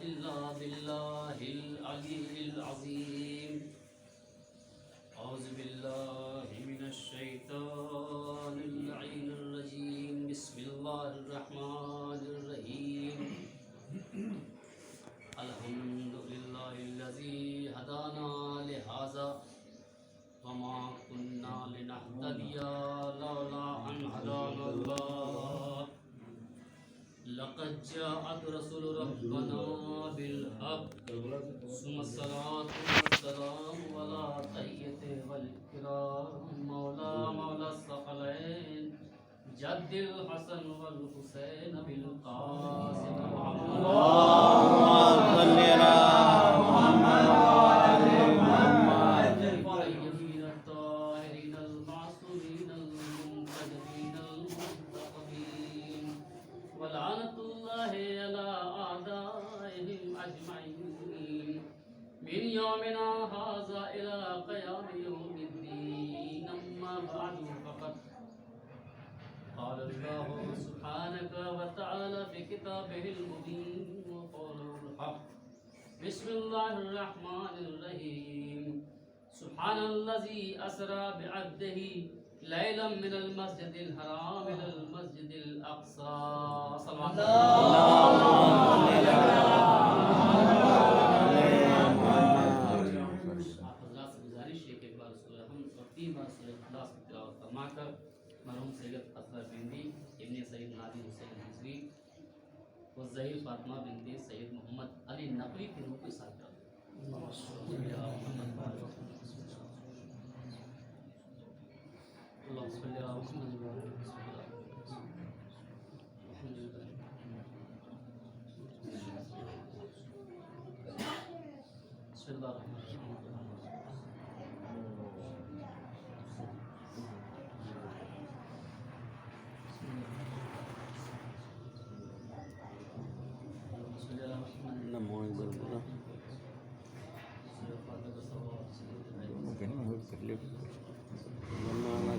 إلا بالله العلي العظيم. أعوذ بالله من الشيطان اللعين الرجيم. بسم الله الرحمن الرحيم. الحمد لله الذي هدانا لهذا وما كنا لنهتدي لولا أن هدانا الله. لقد جاءت رسول ربنا بالحق ثم الصلاة والسلام على سيد والكرام مولى الثقلين جد الحسن والحسين بالقاسم محمد. اللهم صل على محمد وعلى محمد. الطيبين الطاهرين المعصومين المنتجبين المنتقبين ولعنة الله على أعدائهم أجمعين من يومنا هذا إلى قيام يوم الدين. أما بعد فقد قال الله سبحانه وتعالى في كتابه المبين وقوله الحق. بسم الله الرحمن الرحيم. سبحان الذي أسرى بعبده ليلا من المسجد الحرام إلى المسجد الأقصى. صلى الله عليه وسلم. مرحوم سید اصغر بنتی ابن سید نادی حسین حضری و ظہیر فاطمہ بنتی سید محمد علی نقوی کی روح کو ساتھ کرتے ہیں. اللهم صل على محمد وعلى آله وصحبه. الحمد لله. بسم الله الرحمن الرحيم.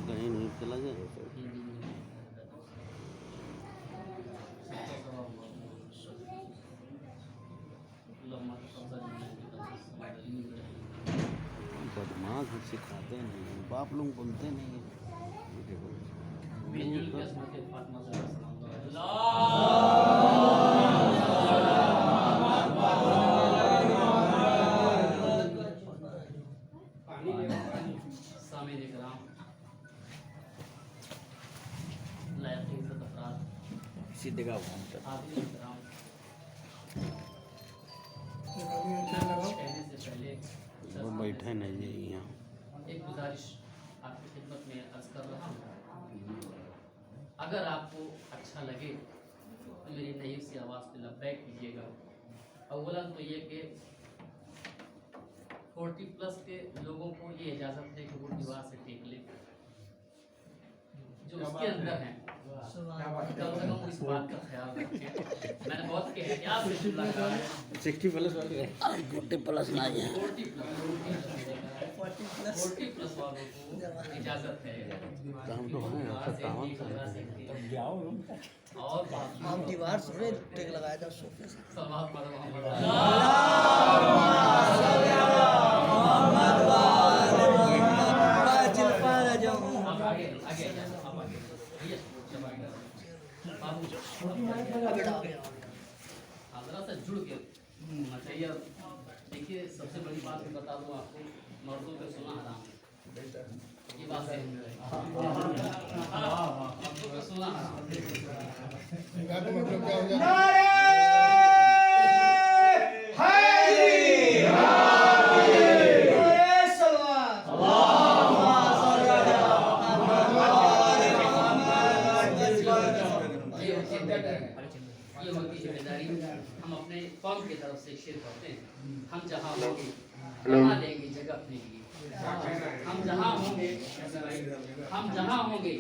کہیں نہیں چلا جائے. بدماغ سکھاتے نہیں, باپ لوگ بولتے نہیں. سیدھے کا وہ بیٹھے نہیں یہاں. ایک گزارش آپ کی خدمت میں عرض کر رہا ہوں. اگر آپ کو اچھا لگے تو میری نئی سی آواز پہ لبیک کیجیے گا. اولاً تو یہ کہ 40+ کے لوگوں کو یہ اجازت ہے کہ وہ دیوار سے ٹیک لیں جو اس کے اندر ہیں. کم سے کم اس بات کا خیال رکھیں. میں نے بہت احتیاط سے جملہ کہا ہے. 60+ والے 40+ نہ آئے. 40+ والوں کو اجازت ہے. ہم تو ہیں اور ہم دیوار سے ٹیک لگایا تھا صوفے سے. صلوات پڑھو محمد. حضرت سے جڑ کے ہونا چاہیے. دیکھیے سب سے بڑی بات میں بتا دوں آپ کو, مردوں پہ سونا حرام ہے. یہ بات ہے, مردوں پہ سونا حرام یہ ہوتی ذمہ داری. ہم اپنے قوم کی طرف سے شیر کرتے ہیں. ہم جہاں ہوں گے بنا لیں گے جگہ اپنے لیے. ہم جہاں ہوں گے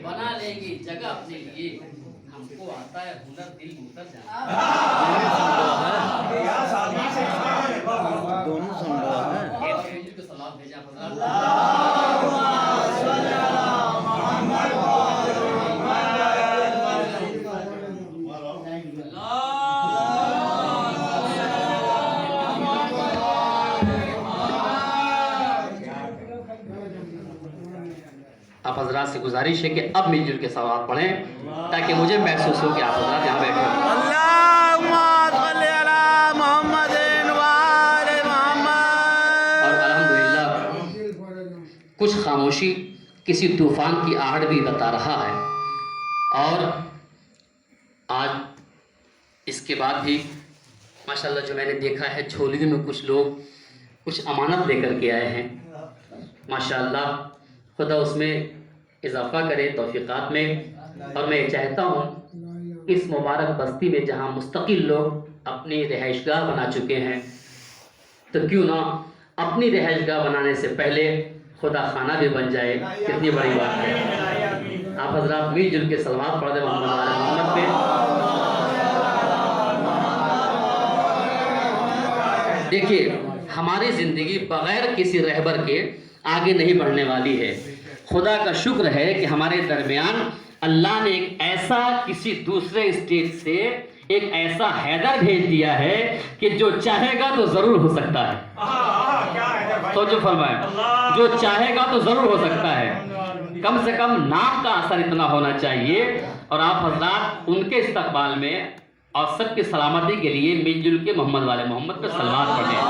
بنا لیں گے جگہ اپنے لیے. ہم کو آتا ہے ہنر دل اتر جانا. دونوں سن رہا ہے. سلام بھیجا حضرت. حضرات سے گزارش ہے کہ اب مل جل کے ثواب پڑھیں تاکہ مجھے محسوس ہو کہ آپ حضرات یہاں بیٹھے ہیں۔ اور الحمدللہ کچھ خاموشی کسی طوفان کی آہٹ بھی بتا رہا ہے، اور آج اس کے بعد بھی ماشاءاللہ جو میں نے دیکھا ہے جھولی میں کچھ لوگ کچھ امانت لے کر کے آئے ہیں، ماشاءاللہ خدا اس میں اضافہ کرے توفیقات میں۔ اور میں چاہتا ہوں اس مبارک بستی میں جہاں مستقل لوگ اپنی رہائش گاہ بنا چکے ہیں، تو کیوں نہ اپنی رہائش گاہ بنانے سے پہلے خدا خانہ بھی بن جائے، کتنی بڑی بات ہے۔ آپ حضرات مل جل کے صلوات پڑھ دیں محمد وعلی محمد پہ۔ دیکھیے ہماری زندگی بغیر کسی رہبر کے آگے نہیں بڑھنے والی ہے۔ خدا کا شکر ہے کہ ہمارے درمیان اللہ نے ایک ایسا کسی دوسرے اسٹیٹ سے ایک ایسا حیدر بھیج دیا ہے کہ جو چاہے گا تو ضرور ہو سکتا ہے۔ تو جو فرمائے جو چاہے گا تو ضرور ہو سکتا ہے، کم سے کم نام کا اثر اتنا ہونا چاہیے۔ اور آپ حضرات ان کے استقبال میں اور سب کی سلامتی کے لیے مل جل کے محمد والے محمد پہ صلوات پڑھیں۔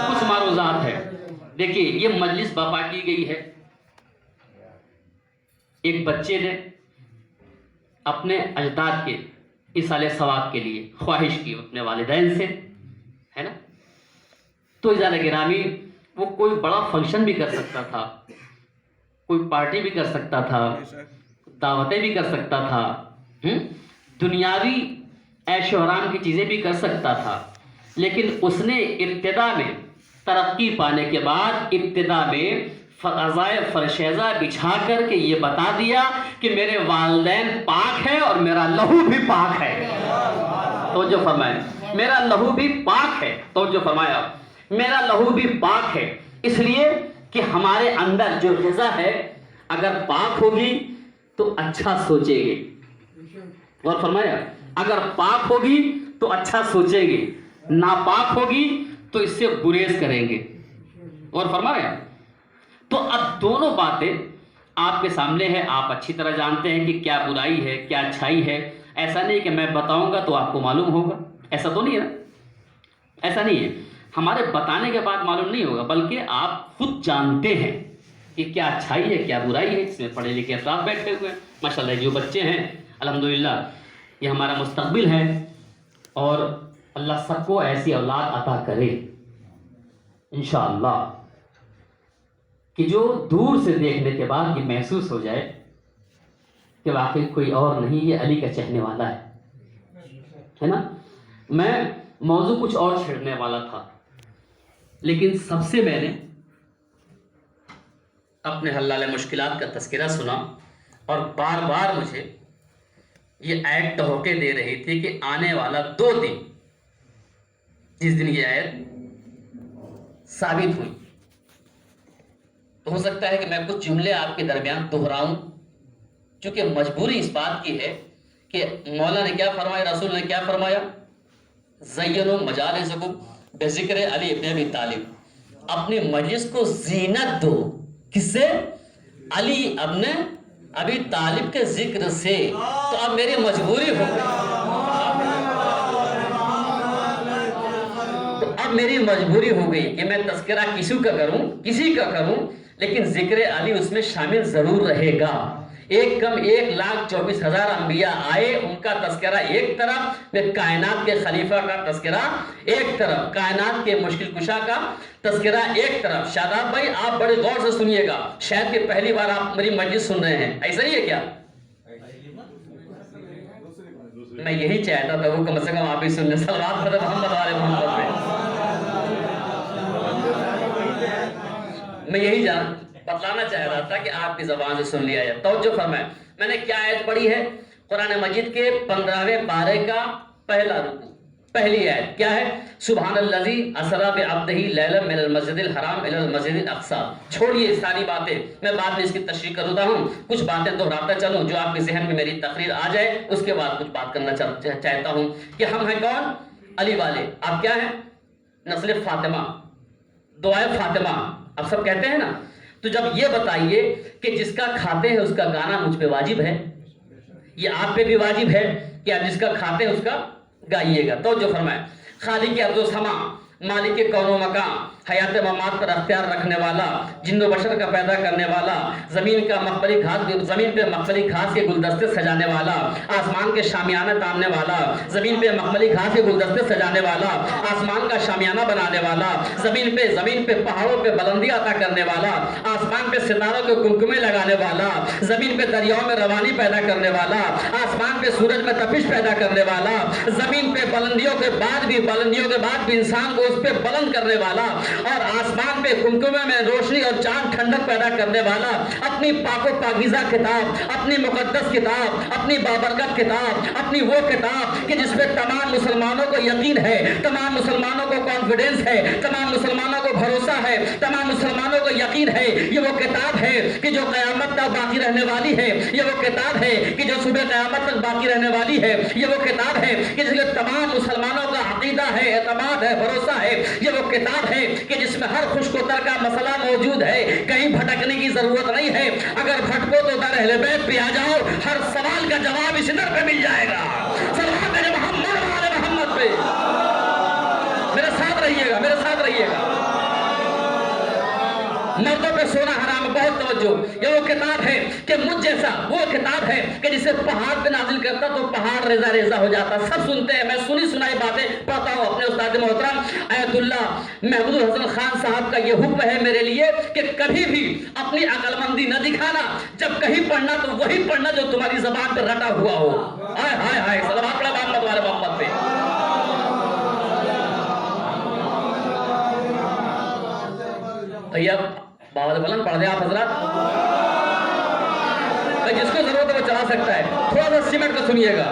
کچھ معروضات ہے، دیکھیے یہ مجلس برپا کی گئی ہے، ایک بچے نے اپنے اجداد کے ایصال ثواب کے لیے خواہش کی اپنے والدین سے، ہے نا؟ تو عزیزان گرامی وہ کوئی بڑا فنکشن بھی کر سکتا تھا، کوئی پارٹی بھی کر سکتا تھا، دعوتیں بھی کر سکتا تھا، دنیاوی عیش و آرام کی چیزیں بھی کر سکتا تھا، لیکن اس نے ابتدا میں ترقی پانے کے بعد ابتدا میں فضائے فرشیزہ بچھا کر کے یہ بتا دیا کہ میرے والدین پاک ہے اور میرا لہو بھی پاک ہے۔ توجہ فرمائیں، میرا لہو بھی پاک ہے، توجہ فرمایا، میرا لہو بھی پاک ہے، اس لیے کہ ہمارے اندر جو غذا ہے اگر پاک ہوگی تو اچھا سوچے گے، اور فرمایا اگر پاک ہوگی تو اچھا سوچیں گے، ناپاک ہوگی تو اس سے گریز کریں گے، اور فرمایا تو اب دونوں باتیں آپ کے سامنے ہے، آپ اچھی طرح جانتے ہیں کہ کیا برائی ہے کیا اچھائی ہے۔ ایسا نہیں کہ میں بتاؤں گا تو آپ کو معلوم ہوگا، ایسا تو نہیں ہے نا، ایسا نہیں ہے، ہمارے بتانے کے بعد معلوم نہیں ہوگا، بلکہ آپ خود جانتے ہیں کہ کیا اچھائی ہے کیا برائی ہے۔ اس میں پڑھے لکھے افراد بیٹھے ہوئے ہیں ماشاءاللہ، جو بچے ہیں الحمدللہ یہ ہمارا مستقبل ہے، اور اللہ سب کو ایسی اولاد عطا کرے انشاءاللہ کہ جو دور سے دیکھنے کے بعد یہ محسوس ہو جائے کہ واقعی کوئی اور نہیں، یہ علی کا چہنے والا ہے نا۔ میں موضوع کچھ اور چھیڑنے والا تھا، لیکن سب سے میں نے اپنے حلال مشکلات کا تذکرہ سنا، اور بار بار مجھے یہ آیت توقع دے رہی تھی کہ آنے والا 2 دن جس دن یہ آیت ثابت ہوئی، تو ہو سکتا ہے کہ میں کچھ جملے آپ کے درمیان دہراؤں، چونکہ مجبوری اس بات کی ہے کہ مولا نے کیا فرمایا، رسول نے کیا فرمایا، زینوا مجالسکم بذکر علی ابن ابی طالب، اپنی مجلس کو زینت دو، کس سے؟ علی ابن ابی طالب کے ذکر سے۔ تو اب میری مجبوری ہو گئی، میری مجبوری ہو گئی کہ میں تذکرہ کسی کا کروں لیکن ذکر علی اس میں شامل ضرور رہے گا۔ ایک کم 1,24,000 انبیاء آئے، ان کا تذکرہ ایک طرف، پھر کائنات کے خلیفہ کا تذکرہ ایک طرف، کائنات کے مشکل کشا کا تذکرہ ایک طرف۔ شاداب بھائی آپ بڑے غور سے سنیے گا، شاید کہ پہلی بار آپ میری مجلس سن رہے ہیں، ایسا ہی ہے کیا؟ میں یہی چاہتا تھا وہ کم سے کم آپ بھی سن لیں، صلوات پڑھیں محمد والے محمد پہ۔ میں یہی بتلانا چاہ رہا تھا کہ آپ کی زبان سے سن لیا جائے۔ توجہ فرمائیں، میں نے کیا آیت پڑھی ہے؟ قرآن مجید کے 15ویں پارے کا پہلا رکوع، پہلی آیت کیا ہے؟ سبحان الذی اسری بعبدہ لیلا من المسجد الحرام الی المسجد الاقصی۔ چھوڑیے اس ساری باتیں، میں بعد میں اس کی تشریح کرتا ہوں، کچھ باتیں دہراتا چلوں جو آپ کے ذہن میں میری تقریر آ جائے، اس کے بعد کچھ بات کرنا چاہتا ہوں کہ ہم ہیں کون؟ علی والے۔ آپ کیا ہیں؟ نسل فاطمہ، دعائے فاطمہ اب سب کہتے ہیں نا، تو جب یہ بتائیے کہ جس کا کھاتے ہیں اس کا گانا مجھ پہ واجب ہے، یہ آپ پہ بھی واجب ہے کہ آپ جس کا کھاتے ہیں اس کا گائیے گا۔ توجہ فرمائیں، خالق ارض و سما، مالک کون و مکان، حیات ممات پر اختیار رکھنے والا، جن و بشر کا پیدا کرنے والا، زمین کا مقبری گھاس، زمین پہ مقبری گھاس کے گلدستے سجانے والا، آسمان کے شامیانہ تاننے والا، زمین پہ مقبری گھاس کے گلدستے سجانے والا، آسمان کا شامیانہ بنانے والا، زمین پہ پہاڑوں پہ بلندی عطا کرنے والا، آسمان پہ ستاروں کے کمکمے لگانے والا، زمین پہ دریاؤں میں روانی پیدا کرنے والا، آسمان پہ سورج میں تپش پیدا کرنے والا، زمین پہ بلندیوں کے بعد بھی انسان کو اس پہ بلند کرنے والا، اور آسمان پہ کمکمے میں روشنی اور چاند ٹھنڈک پیدا کرنے والا، اپنی پاک و پاکیزہ کتاب، اپنی مقدس کتاب، اپنی بابرکت کتاب، اپنی وہ کتاب کہ جس پہ تمام مسلمانوں کو یقین ہے، تمام مسلمانوں کو کانفیڈنس ہے، تمام مسلمانوں کو بھروسہ ہے، تمام مسلمانوں کو یقین ہے، یہ وہ کتاب ہے کہ جو قیامت تک باقی رہنے والی ہے، یہ وہ کتاب ہے کہ جو صبح قیامت تک باقی رہنے والی ہے، یہ وہ کتاب ہے کہ جس کے تمام مسلمانوں کا عقیدہ ہے، اعتماد ہے، بھروسہ ہے، یہ وہ کتاب ہے کہ جس میں ہر خشک و تر کا مسئلہ موجود ہے، کہیں بھٹکنے کی ضرورت نہیں ہے، اگر بھٹکو تو در اہل بیت پہ آ جاؤ، ہر سوال کا جواب اس در پہ مل جائے گا۔ صلوات میرے محمد والے محمد پہ، میرے ساتھ رہیے گا، میرے ساتھ رہیے گا۔ مردوں پہ سونا حرام ہے، بہت توجہ، یہ وہ کتاب ہے کہ مجھ جیسا، وہ کتاب ہے کہ جسے پہاڑ پہ نازل کرتا تو پہاڑ ریزہ ریزہ ہو جاتا۔ سب سنتے ہیں، میں سنی سنائی باتیں پڑھتا ہوں اپنے استاد محترم ایت اللہ محمود الحسن خان صاحب کا یہ حکم ہے میرے لیے کہ کبھی بھی اپنی عقل مندی نہ دکھانا، جب کہیں پڑھنا تو وہی پڑھنا جو تمہاری زبان پہ رٹا ہوا ہو۔ ہائے ہائے ہائے، صلوات پڑھیں محمد والے محمد پہ۔ طیب بابا بلند پڑھ دیں آپ حضرات، جس کو ضرورت ہے وہ چلا سکتا ہے، تھوڑا سا سمٹ کر سنیے گا۔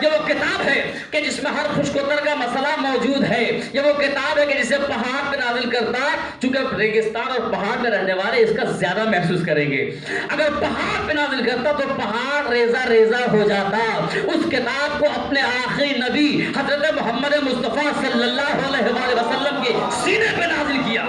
یہ وہ کتاب ہے کہ جس میں ہر خشک و تر کا مسئلہ موجود ہے، یہ وہ کتاب ہے کہ جسے پہاڑ پہ نازل کرتا، چونکہ ریگستان اور پہاڑ پہ رہنے والے اس کا زیادہ محسوس کریں گے، اگر پہاڑ پہ نازل کرتا تو پہاڑ ریزہ ریزہ ہو جاتا۔ اس کتاب کو اپنے آخری نبی حضرت محمد مصطفیٰ صلی اللہ علیہ وآلہ وسلم کے سینے پہ نازل کیا۔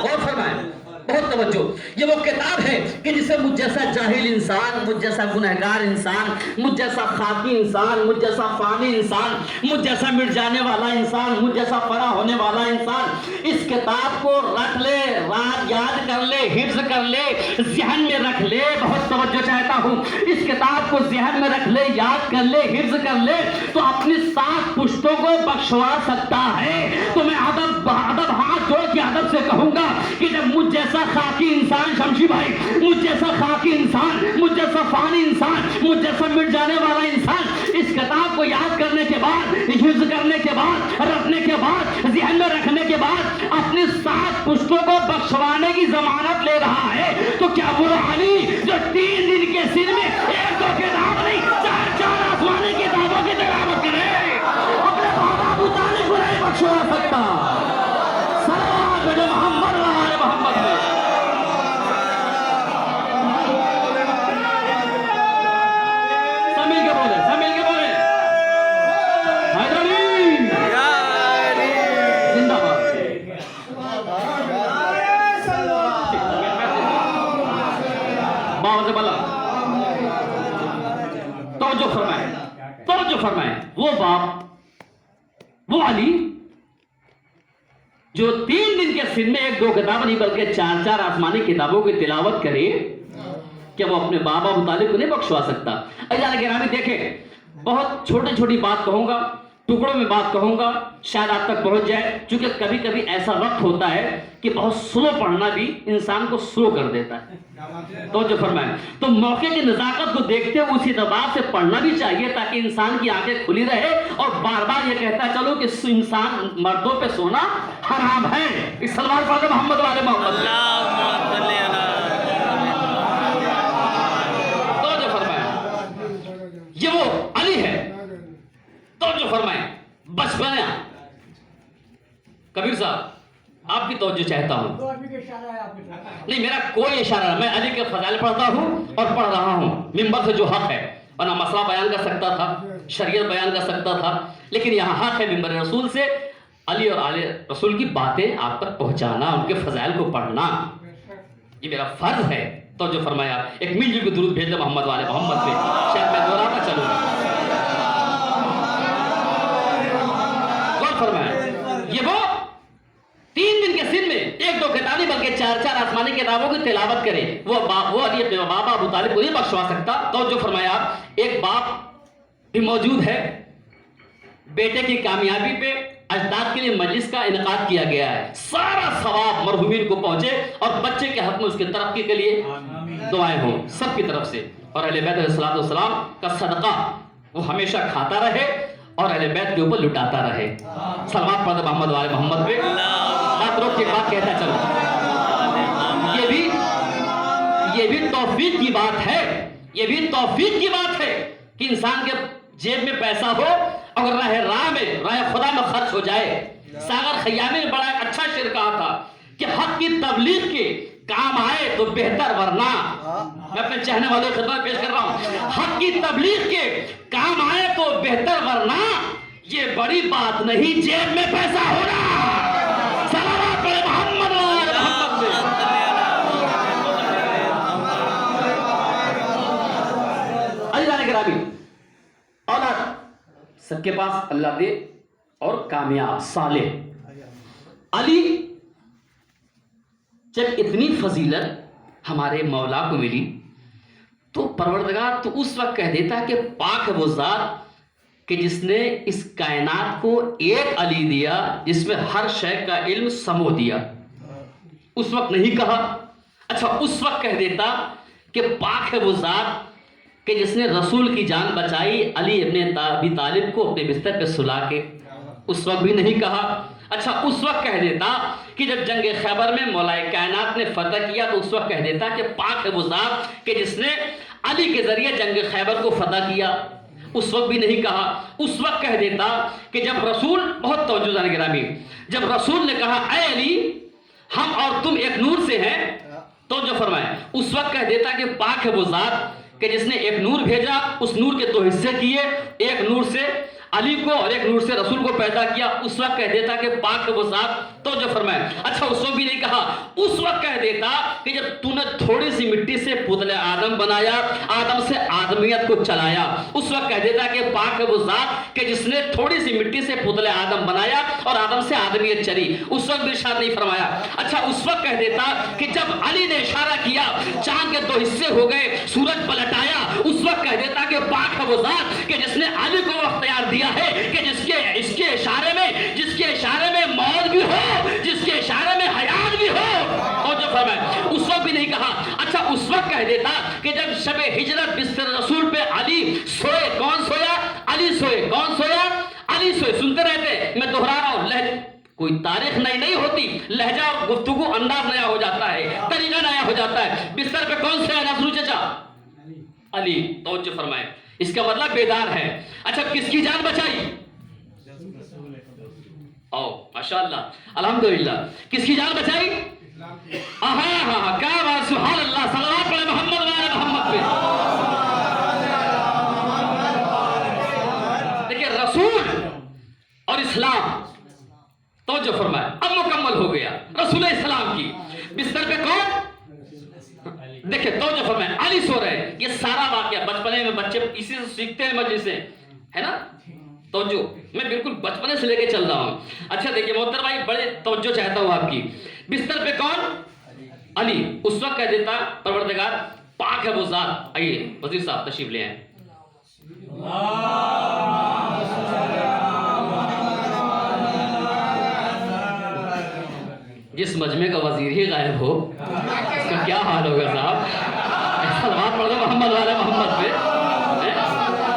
اور فرمائیں، بہت توجہ، یہ وہ کتاب ہے کہ جسے مجھ جیسا جاہل انسان، مجھ جیسا گنہگار انسان، مجھ جیسا خاکی انسان، مجھ جیسا فانی انسان، مجھ جیسا مٹ جانے والا انسان، مجھ جیسا فنا ہونے والا انسان اس کتاب کو رکھ لے، رات یاد کر لے، حفظ کر لے، ذہن میں رکھ لے۔ بہت توجہ چاہتا ہوں، اس کتاب کو ذہن میں رکھ لے، یاد کر لے، حفظ کر لے تو اپنی 7 پشتوں کو بخشوا سکتا ہے۔ تو میں ادب ہاتھ جوڑ کے ادب سے کہوں گا کہ جب مجھ جیسا خاکی انسان، شمشی بھائی، مجھ جیسا خاکی انسان، مجھ جیسا فانی انسان، مجھ جیسا مٹ جانے والا انسان اس کتاب کو یاد کرنے کے بعد، حفظ کرنے کے بعد، رکھنے کے بعد، ذہن میں رکھنے کے بعد اپنی 7 پشتوں کو بخشوانے کی ضمانت لے رہا ہے، تو کیا وہ روحانی جو 3 دن کے سن میں 1-2 کتاب نہیں 4 آسمانی کتابوں کی تلاوت کرے، اپنے بابا ابو طالب کو نہیں بخشوا سکتا؟ صلوات میرے محمد والے محمد میں۔ سب مل کے بولے حیدری زندہ باد۔ باوجہ بلا توجہ فرمائیں، وہ باپ، وہ علی جو 3 دن کے سن میں 1-2 کتاب نہیں بلکہ 4 آسمانی کتابوں کی تلاوت کرے، کیا وہ اپنے بابا ابو طالب کو نہیں بخشوا سکتا؟ عزیزان گرامی دیکھیں، بہت چھوٹی بات کہوں گا، ٹکڑوں میں بات کہوں گا، شاید آپ تک پہنچ جائے، چونکہ کبھی کبھی ایسا وقت ہوتا ہے کہ بہت سلو پڑھنا بھی انسان کو سلو کر دیتا ہے۔ توجہ فرمائیں، تو موقع کی نزاکت کو دیکھتے ہوئے اسی دباؤ سے پڑھنا بھی چاہیے تاکہ انسان کی آنکھیں کھلی رہے اور بار بار یہ کہتا چلو کہ انسان مردوں پہ سونا حرام ہے۔ اس سلمان پاک محمد والے محمد، توجہ فرمائیں، یہ وہ علی ہے۔ توجہ فرمائیں، بچپنا کبیر صاحب آپ کی توجہ چاہتا ہوں، نہیں میرا کوئی اشارہ نہیں، میں علی کے فضائل پڑھتا ہوں اور پڑھ رہا ہوں منبر سے جو حق ہے، ورنہ مسئلہ بیان کر سکتا تھا، شریعت بیان کر سکتا تھا، لیکن یہاں حق ہے منبر رسول سے علی اور آل رسول کی باتیں آپ تک پہنچانا، ان کے فضائل کو پڑھنا، یہ میرا فرض ہے. تو جو فرمایا ایک مل جل کے درود بھیج دو محمد والے محمد پہ. شاید میں دوہراتا چلوں. کون فرمایا؟ یہ وہ 3 دن کے سن میں 1-2 کتابیں بلکہ 4 آسمانی کتابوں کی تلاوت کرے. وہ علی اپنے بابا ابو طالب کو نہیں بخشوا سکتا. تو جو فرمایا ایک باپ بھی موجود ہے، بیٹے کی کامیابی پہ اجداد کے لیے مجلس کا انعقاد کیا گیا ہے. سارا ثواب مرحومین کو پہنچے اور بچے کے حق میں اس کی ترقی کے لیے دعائیں ہوں سب کی طرف سے. اور اہل بیت علیہ السلام کا صدقہ وہ ہمیشہ کھاتا رہے اور اہل بیت کے اوپر لٹاتا رہے. صلوات پڑھ محمد والے محمد پہ. بات روک کے بات کہتا چلو. یہ بھی توفیق کی بات ہے. یہ بھی توفیق کی بات ہے کہ انسان کے جیب میں پیسہ ہو اور راہ خدا میں خرچ ہو جائے. ساغر خیامی نے بڑا اچھا شعر کہا تھا کہ حق کی تبلیغ کے کام آئے تو بہتر، ورنہ میں اپنے چاہنے والوں کی خدمت پیش کر رہا ہوں. حق کی تبلیغ کے کام آئے تو بہتر، ورنہ یہ بڑی بات نہیں جیب میں پیسہ ہونا. صلوات پڑھے محمد والے محمد پہ. عزیزان گرامی، اولاد سب کے پاس اللہ دے اور کامیاب صالح. علی جب اتنی فضیلت ہمارے مولا کو ملی تو پروردگار تو اس وقت کہہ دیتا کہ پاک ہے وہ ذات کہ جس نے اس کائنات کو ایک علی دیا جس میں ہر شے کا علم سمو دیا. اس وقت نہیں کہا. اچھا اس وقت کہہ دیتا کہ پاک ہے وہ ذات کہ جس نے رسول کی جان بچائی علی ابن ابی طالب کو اپنے بستر پہ سلا کے. اس وقت بھی نہیں کہا. اچھا اس وقت کہہ دیتا کہ جب جنگ خیبر میں مولا کائنات نے فتح کیا تو اس وقت کہہ دیتا کہ پاک ہے وہ ذات کہ جس نے علی کے ذریعے جنگ خیبر کو فتح کیا. اس وقت بھی نہیں کہا. اس وقت کہہ دیتا کہ جب رسول، بہت توجہ جان گرامی، جب رسول نے کہا اے علی ہم اور تم ایک نور سے ہیں، تو جو فرمایا اس وقت کہہ دیتا کہ پاک ہے وہ ذات کہ جس نے ایک نور بھیجا، اس نور کے 2 حصے کیے، ایک نور سے علی کو اور ایک نور سے رسول کو پیدا کیا. اس وقت کہہ دیتا کہ پاک ہے وہ ذات. تو جو فرمایا اچھا اس وقت بھی نہیں کہا. اس وقت کہہ دیتا کہ جب تو نے تھوڑی سی مٹی سے پتل آدم بنایا، آدم سے آدمیت کو چلایا، اس وقت کہہ دیتا کہ پاک ہے وہ ذات کہ جس نے تھوڑی سی مٹی سے پتل آدم بنایا اور آدم سے آدمیت چلی. اس وقت بھی ارشاد نہیں فرمایا. اچھا اس وقت کہہ دیتا کہ جب علی نے اشارہ کیا چاند کے 2 حصے ہو گئے، سورج پلٹ آیا، اس وقت کہہ دیتا کہ پاک ہے وہ ذات کہ جس نے علی کو اختیار دیا ہے کہ جس کے اشارے میں موت بھی ہو، جس کے اشارے میں حیات بھی ہو. اور جو فرمایا اس وقت بھی نہیں کہا. اچھا اس وقت کہہ دیتا کہ جب شب ہجرت بستر رسول پہ علی سوئے، کون سویا؟ علی سوئے. کون سویا؟ علی سوئے. سنتے رہتے، میں دہرا رہا ہوں، کوئی تاریخ نئی نہیں ہوتی، لہجہ اور گفتگو انداز نیا ہو جاتا ہے، طریقہ نیا ہو جاتا ہے. بستر پہ کون سویا ناصرو چچا؟ علی. توجہ فرمائے، اس کا مطلب بیدار ہے. اچھا کس کی جان بچائی؟ ماشاءاللہ الحمدللہ. کس کی جان بچائی؟ ہاں کیا بات، سبحان اللہ. صلوات پڑھے محمد والے محمد پہ. دیکھیں رسول اور اسلام توجہ فرمائے اب مکمل ہو گیا. رسول اسلام کی بستر پہ کون؟ دیکھیں توجہ فرمائے علی سو رہے. یہ سارا واقعہ بچپنے میں بچے اسی سے سیکھتے ہیں مجلس سے، ہے نا. توجہ میں بالکل بچپنے سے لے کے چل رہا ہوں. اچھا دیکھیے محترم بھائی، بڑے توجہ چاہتا ہوں آپ کی. بستر پہ کون؟ علی. اس وقت کہہ دیتا پروردگار پاک ہے وہ ذات. آئیے وزیر صاحب تشریف لے آئیں. جس مجمع کا وزیر ہی غائب ہو اس کا کیا حال ہوگا صاحب. صلوات پڑھ دو محمد والے محمد پہ.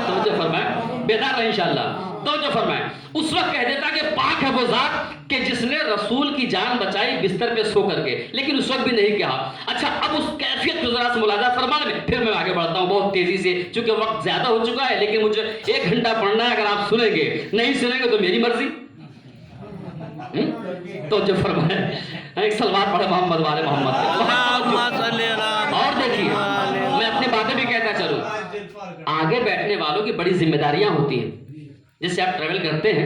توجہ فرمائے، بیدار رہے انشاءاللہ. توجہ فرمائے اس وقت کہہ دیتا کہ پاک ہے وہ ذات کہ جس نے رسول کی جان بچائی بستر پہ سو کر کے. لیکن اس وقت بھی نہیں کہا. اچھا اب اس کیفیت کو ذرا سے ملاحظہ فرمانے میں پھر میں آگے بڑھتا ہوں بہت تیزی سے، چونکہ وقت زیادہ ہو چکا ہے. لیکن مجھے 1 گھنٹہ پڑھنا ہے. اگر آپ سنیں گے، نہیں سنیں گے تو میری مرضی. تو جو فرمائے ایک صلوات پڑھے محمد والے محمد. اور دیکھیے میں اپنی باتیں بھی کہتا چلوں. آگے بیٹھنے والوں کی بڑی ذمہ داریاں ہوتی ہیں. جیسے آپ ٹریول کرتے ہیں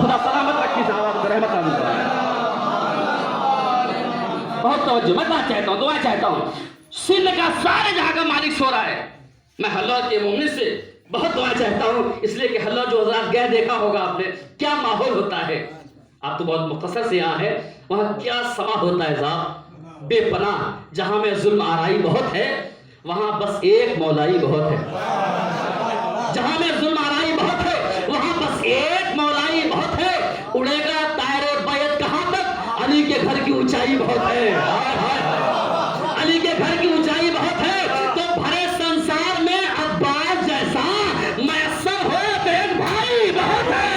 خدا سلامت رکھی صاحب رحمت اللہ. بہت توجہ, میں بات چاہتا ہوں, دعا چاہتا ہوں. سندھ کا سارے جہاں کا مالک سو رہا ہے. میں حلوہ کے مومن سے بہت دعا چاہتا ہوں, اس لیے کہ حلوہ جو حضرات گئے دیکھا ہوگا آپ نے کیا ماحول ہوتا ہے. آپ تو بہت مختصر سے یہاں ہے, وہاں کیا سما ہوتا ہے صاحب, بے پناہ. جہاں میں ظلم آرائی بہت ہے وہاں بس ایک مولائی بہت ہے. جہاں میں ظلم آرائی بہت ہے وہاں بس ایک مولائی بہت ہے. اڑے گا طائر بیت کہاں تک, علی کے گھر کی اونچائی بہت ہے. علی کے گھر کی اونچائی بہت ہے. تو بھرے سنسار میں عباس جیسا میسر ہو تو ایک بھائی بہت ہے.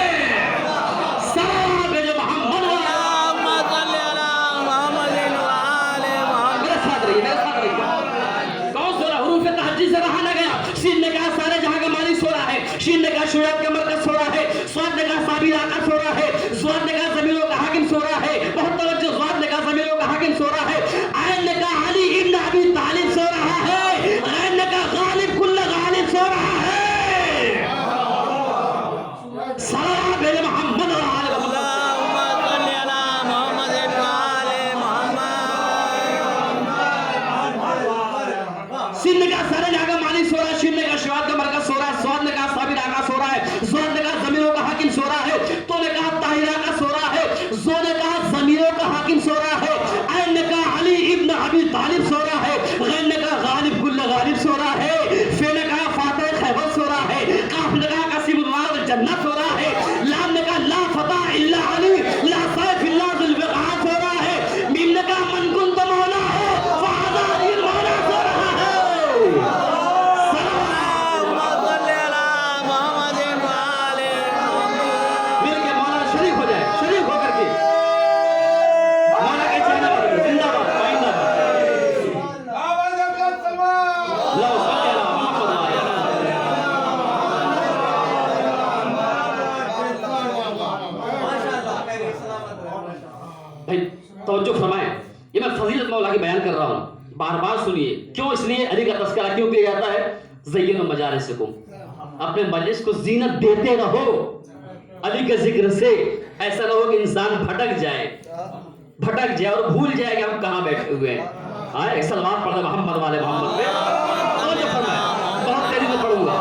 شین نے کہا سارے جہاں کا مالک سو رہا ہے. شین نے کہا شعیب کا مرکز سو رہا ہے. سواد نے کہا صابر آقا سو رہا ہے. سواد نے کہا زمینوں کا حاکم سو رہا ہے. بہت توجہ, سواد نے کہا زمینوں کا حاکم سو رہا ہے. عین نے کہا علی ابن ابی طالب سو رہا ہے. غین نے کہا غالب کل غالب سو رہا ہے. سلام بے محمد و آل محمد. سندھ نے کہا سارے جہاں کا مالک سو رہا ہے. شین نے کہا شعیب کا مرکز سو رہا ہے. سواد نے کہا صابر آقا سو رہا ہے. زواد نے کہا زمینوں کا حاکم سو رہا ہے. تو نے کہا طاہر آقا سو رہا ہے. زو نے کہا زمینوں کا حاکم سو رہا ہے. عین نے کہا علی ابن ابی طالب سو رہا ہے. غین نے کہا غالب کل غالب سو رہا ہے. فے نے کہا فاتح خیبر سو رہا ہے. کاف نے کہا قاسم اللہ جنت سو رہا ہے. لام نے کہا لا فتح الا علی لا سیف الا ذو الفقار سو رہا ہے. میم نے کہا من کنت مولا ہے فہذا علی المولا سو رہا ہے. توجہ فرمائیں, یہ میں فضیلت مولا کی بیان کر رہا ہوں, بار بار سنیے. کیوں؟ اس لیے علی کا تذکرہ کیوں کیا جاتا ہے. زینوا مجالسکم, اپنے مجلس کو زینت دیتے رہو علی کے ذکر سے. ایسا نہ ہو کہ انسان بھٹک جائے اور بھول جائے کہ ہم کہاں بیٹھے ہوئے ہیں. ایک سلوات پڑھ دے محمد والے محمد پہ. توجہ فرمائیں, بہت تیزی سے پڑھوں گا.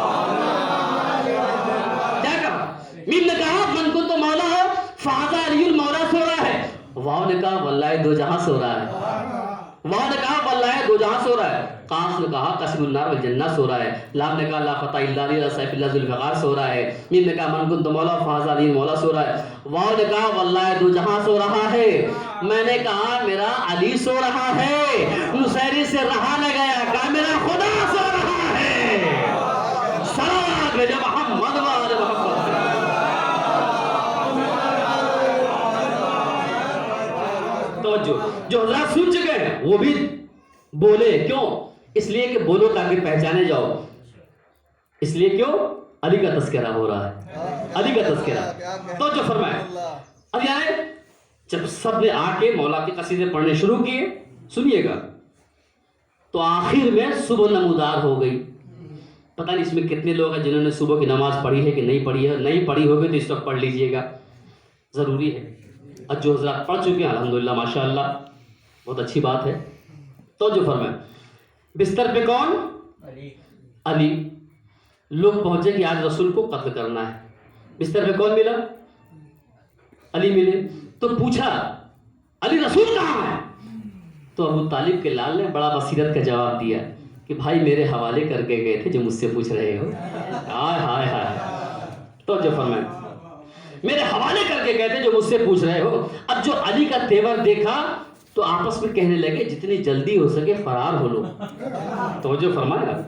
کیا کہا؟ میم نے کہا من کو تو مولا ہو فہذا علی المولا سو رہا ہے. واو نے کہا واللہ دو جہاں سو رہا ہے. واو نے کہا واللہ دو جہاں سو رہا ہے. قاف نے کہا قسم النار والجنہ سو رہا ہے. لام نے کہا لا فتح الا علی لا سیف الا ذو الفقار سو رہا ہے. میم نے کہا من کنت مولا فہذا علی مولا سو رہا ہے. واو نے کہا واللہ دو جہاں سو رہا ہے. میں نے کہا میرا علی سو رہا ہے. نصیری سے رہا نہ گیا, کہا میرا خدا سو رہا ہے. صلوات بھیجو محمد و آل محمد. جو حضرات سن چکے ہیں وہ بھی بولے. کیوں؟ اس لیے کہ بولو تاکہ پہچانے جاؤ. اس لیے کیوں؟ علی کا تذکرہ ہو رہا ہے. علی کا تذکرہ. تو جو فرمائے اب یعنی جب سب نے آ کے مولا کے قصیدے پڑھنے شروع کیے, سنیے گا, تو آخر میں صبح نمودار ہو گئی. پتہ نہیں اس میں کتنے لوگ ہیں جنہوں نے صبح کی نماز پڑھی ہے کہ نہیں پڑھی ہے. نہیں پڑھی ہوگی تو اس وقت پڑھ لیجئے گا, ضروری ہے. اور جو حضرات پڑھ چکے ہیں الحمدللہ ماشاءاللہ بہت اچھی بات ہے. تو جو فرمائے بستر پہ کون؟ علی. لوگ پہنچے کہ آج رسول کو قتل کرنا ہے. بستر پہ کون ملا؟ علی ملے. تو پوچھا علی رسول کہاں ہے؟ تو ابو طالب کے لال نے بڑا بصیرت کا جواب دیا کہ بھائی میرے حوالے کر کے گئے تھے جو مجھ سے پوچھ رہے ہو. ہائے ہائے ہائے. تو جو فرمائے میرے حوالے کر کے گئے تھے جو مجھ سے پوچھ رہے ہو. اب جو علی کا تیور دیکھا تو آپس میں کہنے لگے جتنی جلدی ہو سکے فرار ہو لو. تو جو فرمایا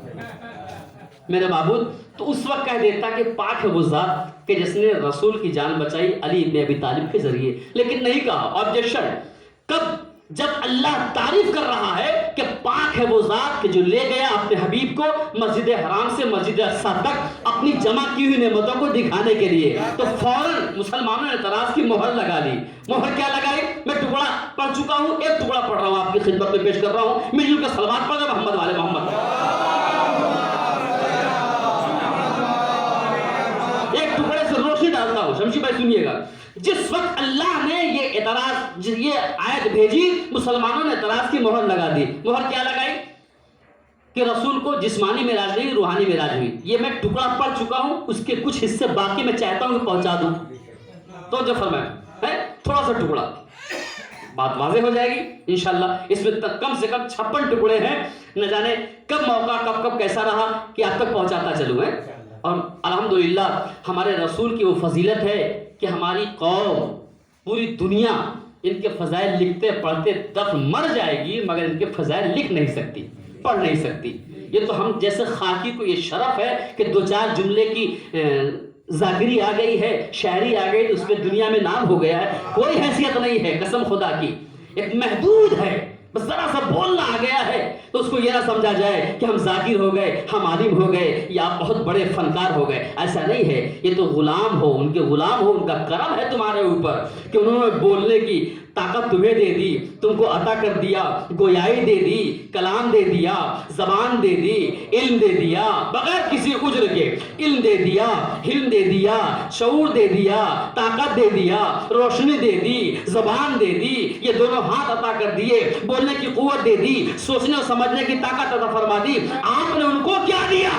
میرے معبود, تو اس وقت کہہ دیتا کہ پاک ہے وہ ذات کہ جس نے رسول کی جان بچائی علی ابن ابی طالب کے ذریعے. لیکن نہیں کہا. آبجیکشن کب؟ جب اللہ تعریف کر رہا ہے کہ پاک ہے وہ ذات کہ جو لے گیا اپنے حبیب کو مسجد حرام سے مسجد اقصی تک اپنی جمع کی ہوئی نعمتوں کو دکھانے کے لیے. تو فوراً مسلمانوں نے اعتراض کی مہر لگا لی. مہر کیا لگائی؟ میں ٹکڑا پڑھ چکا ہوں, ایک ٹکڑا پڑھ رہا ہوں, آپ کی خدمت میں پیش کر رہا ہوں. مل جل کر صلوات پڑھ دیں محمد والے محمد. ایک ٹکڑے سے روشنی ڈالتا ہوں. شمشی بھائی سنیے گا. جس وقت اللہ نے یہ اعتراض یہ آیت بھیجی مسلمانوں نے اعتراض کی مہر لگا دی. مہر کیا لگائی کہ رسول کو جسمانی معراج نہیں روحانی معراج ہوئی. یہ میں ٹکڑا پڑھ چکا ہوں, اس کے کچھ حصے باقی میں چاہتا ہوں کہ پہنچا دوں. تو جو فرمایا ہے تھوڑا سا ٹکڑا, بات واضح ہو جائے گی انشاءاللہ. اس میں کم سے کم 56 ٹکڑے ہیں, نہ جانے کب موقع کب کیسا رہا کہ آپ تک پہنچاتا چلوں ہے. اور الحمدللہ ہمارے رسول کی وہ فضیلت ہے کہ ہماری قوم پوری دنیا ان کے فضائل لکھتے پڑھتے دف مر جائے گی مگر ان کے فضائل لکھ نہیں سکتی, پڑھ نہیں سکتی. یہ تو ہم جیسے خاکی کو یہ شرف ہے کہ 2-4 جملے کی ذاکری آ گئی ہے, شاعری آ گئی تو اس پہ دنیا میں نام ہو گیا ہے. کوئی حیثیت نہیں ہے قسم خدا کی, ایک محدود ہے, بس ذرا سا بولنا آ گیا ہے تو اس کو یہ نہ سمجھا جائے کہ ہم ذاکر ہو گئے, ہم عالم ہو گئے یا آپ بہت بڑے فنکار ہو گئے. ایسا نہیں ہے, یہ تو غلام ہو, ان کے غلام ہو, ان کا کرم ہے تمہارے اوپر کہ انہوں نے بولنے کی طاقت تمہیں دے دی, تم کو عطا کر دیا, گویائی دے دی, کلام دے دیا, زبان دے دی, علم دے دیا بغیر کسی اجر کے, علم دے دیا, حلم دے دیا, شعور دے دیا, طاقت دے دیا, روشنی دے دی, زبان دے دی, یہ دونوں ہاتھ عطا کر دیے, بولنے کی قوت دے دی, سوچنے اور سمجھنے کی طاقت عطا فرما دی. آپ نے ان کو کیا دیا؟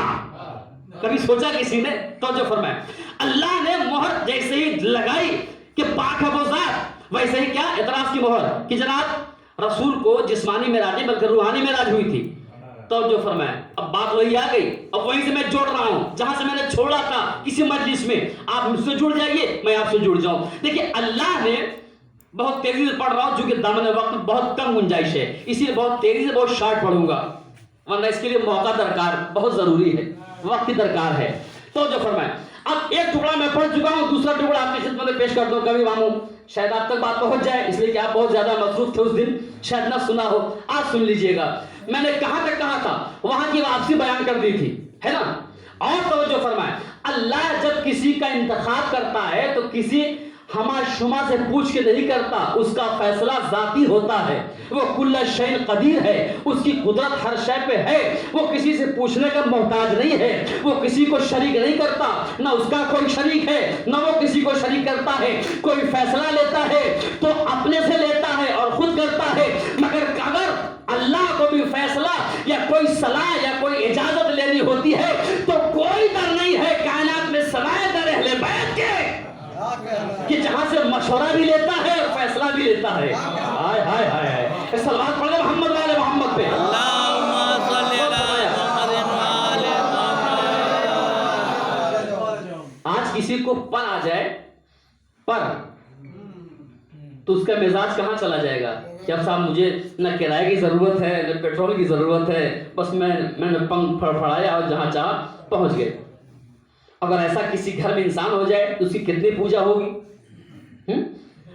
کبھی سوچا کسی نے؟ توجہ فرمائے. اللہ نے مہر جیسے ہی لگائی کہ پاک ہے وہ ذات, ویسے ہی کیا اعتراض کی مہر کہ جناب رسول کو جسمانی معراج نہیں بلکہ روحانی معراج ہوئی تھی. توجہ فرمائے. اب بات وہی آ گئی, اب وہیں سے میں جوڑ رہا ہوں جہاں سے میں نے چھوڑا تھا کسی مجلس میں. آپ مجھ سے جڑ جائیے, میں آپ سے جڑ جاؤں. دیکھیے اللہ نے, بہت تیزی سے پڑھ رہا ہوں چونکہ دامن وقت بہت کم گنجائش ہے, اسی لیے بہت تیزی سے بہت شارٹ پڑھوں گا, ورنہ اس کے لیے موقع درکار, بہت ضروری ہے, وقت کی درکار ہے. توجہ فرمائے. اب ایک ٹکڑا میں پڑھ چکا ہوں, دوسرا ٹکڑا آپ کی خدمت میں پیش کر دوں. کبھی ماموں شاید آپ تک بات پہنچ جائے, اس لیے کہ آپ بہت زیادہ مصروف تھے اس دن, شاید نہ سنا ہو. آج سن لیجئے گا. میں نے کہاں تک کہا تھا, وہاں کی واپسی بیان کر دی تھی, ہے نا. اور توجہ فرمائے. اللہ جب کسی کا انتخاب کرتا ہے تو کسی ہما شما سے پوچھ کے نہیں کرتا, اس کا فیصلہ ذاتی ہوتا ہے. وہ کل شیء قدیر ہے, اس کی قدرت ہر شے پہ ہے, وہ کسی سے پوچھنے کا محتاج نہیں ہے, وہ کسی کو شریک نہیں کرتا, نہ اس کا کوئی شریک ہے نہ وہ کسی کو شریک کرتا ہے. کوئی فیصلہ لیتا ہے تو اپنے سے لیتا ہے اور خود کرتا ہے, مگر اگر اللہ کو بھی فیصلہ یا کوئی صلاح یا کوئی اجازت لینی ہوتی ہے تو کوئی ڈر نہیں ہے کائنات میں سوائے در اہل بیت کے کہ جہاں سے مشورہ بھی لیتا ہے اور فیصلہ بھی لیتا ہے. ہائے ہائے ہائے ہائے, صلوات پڑھیں محمد والے محمد پہ. اللہم صلی علی محمد وعلی محمد. آج کسی کو پر آ جائے پر, تو اس کا مزاج کہاں چلا جائے گا کہ اب صاحب مجھے نہ کرائے کی ضرورت ہے نہ پیٹرول کی ضرورت ہے, بس میں نے پنکھ پھڑپھڑایا اور جہاں چاہا پہنچ گئے. اگر ایسا کسی گھر میں انسان ہو جائے تو اس کی کتنی پوجا ہوگی.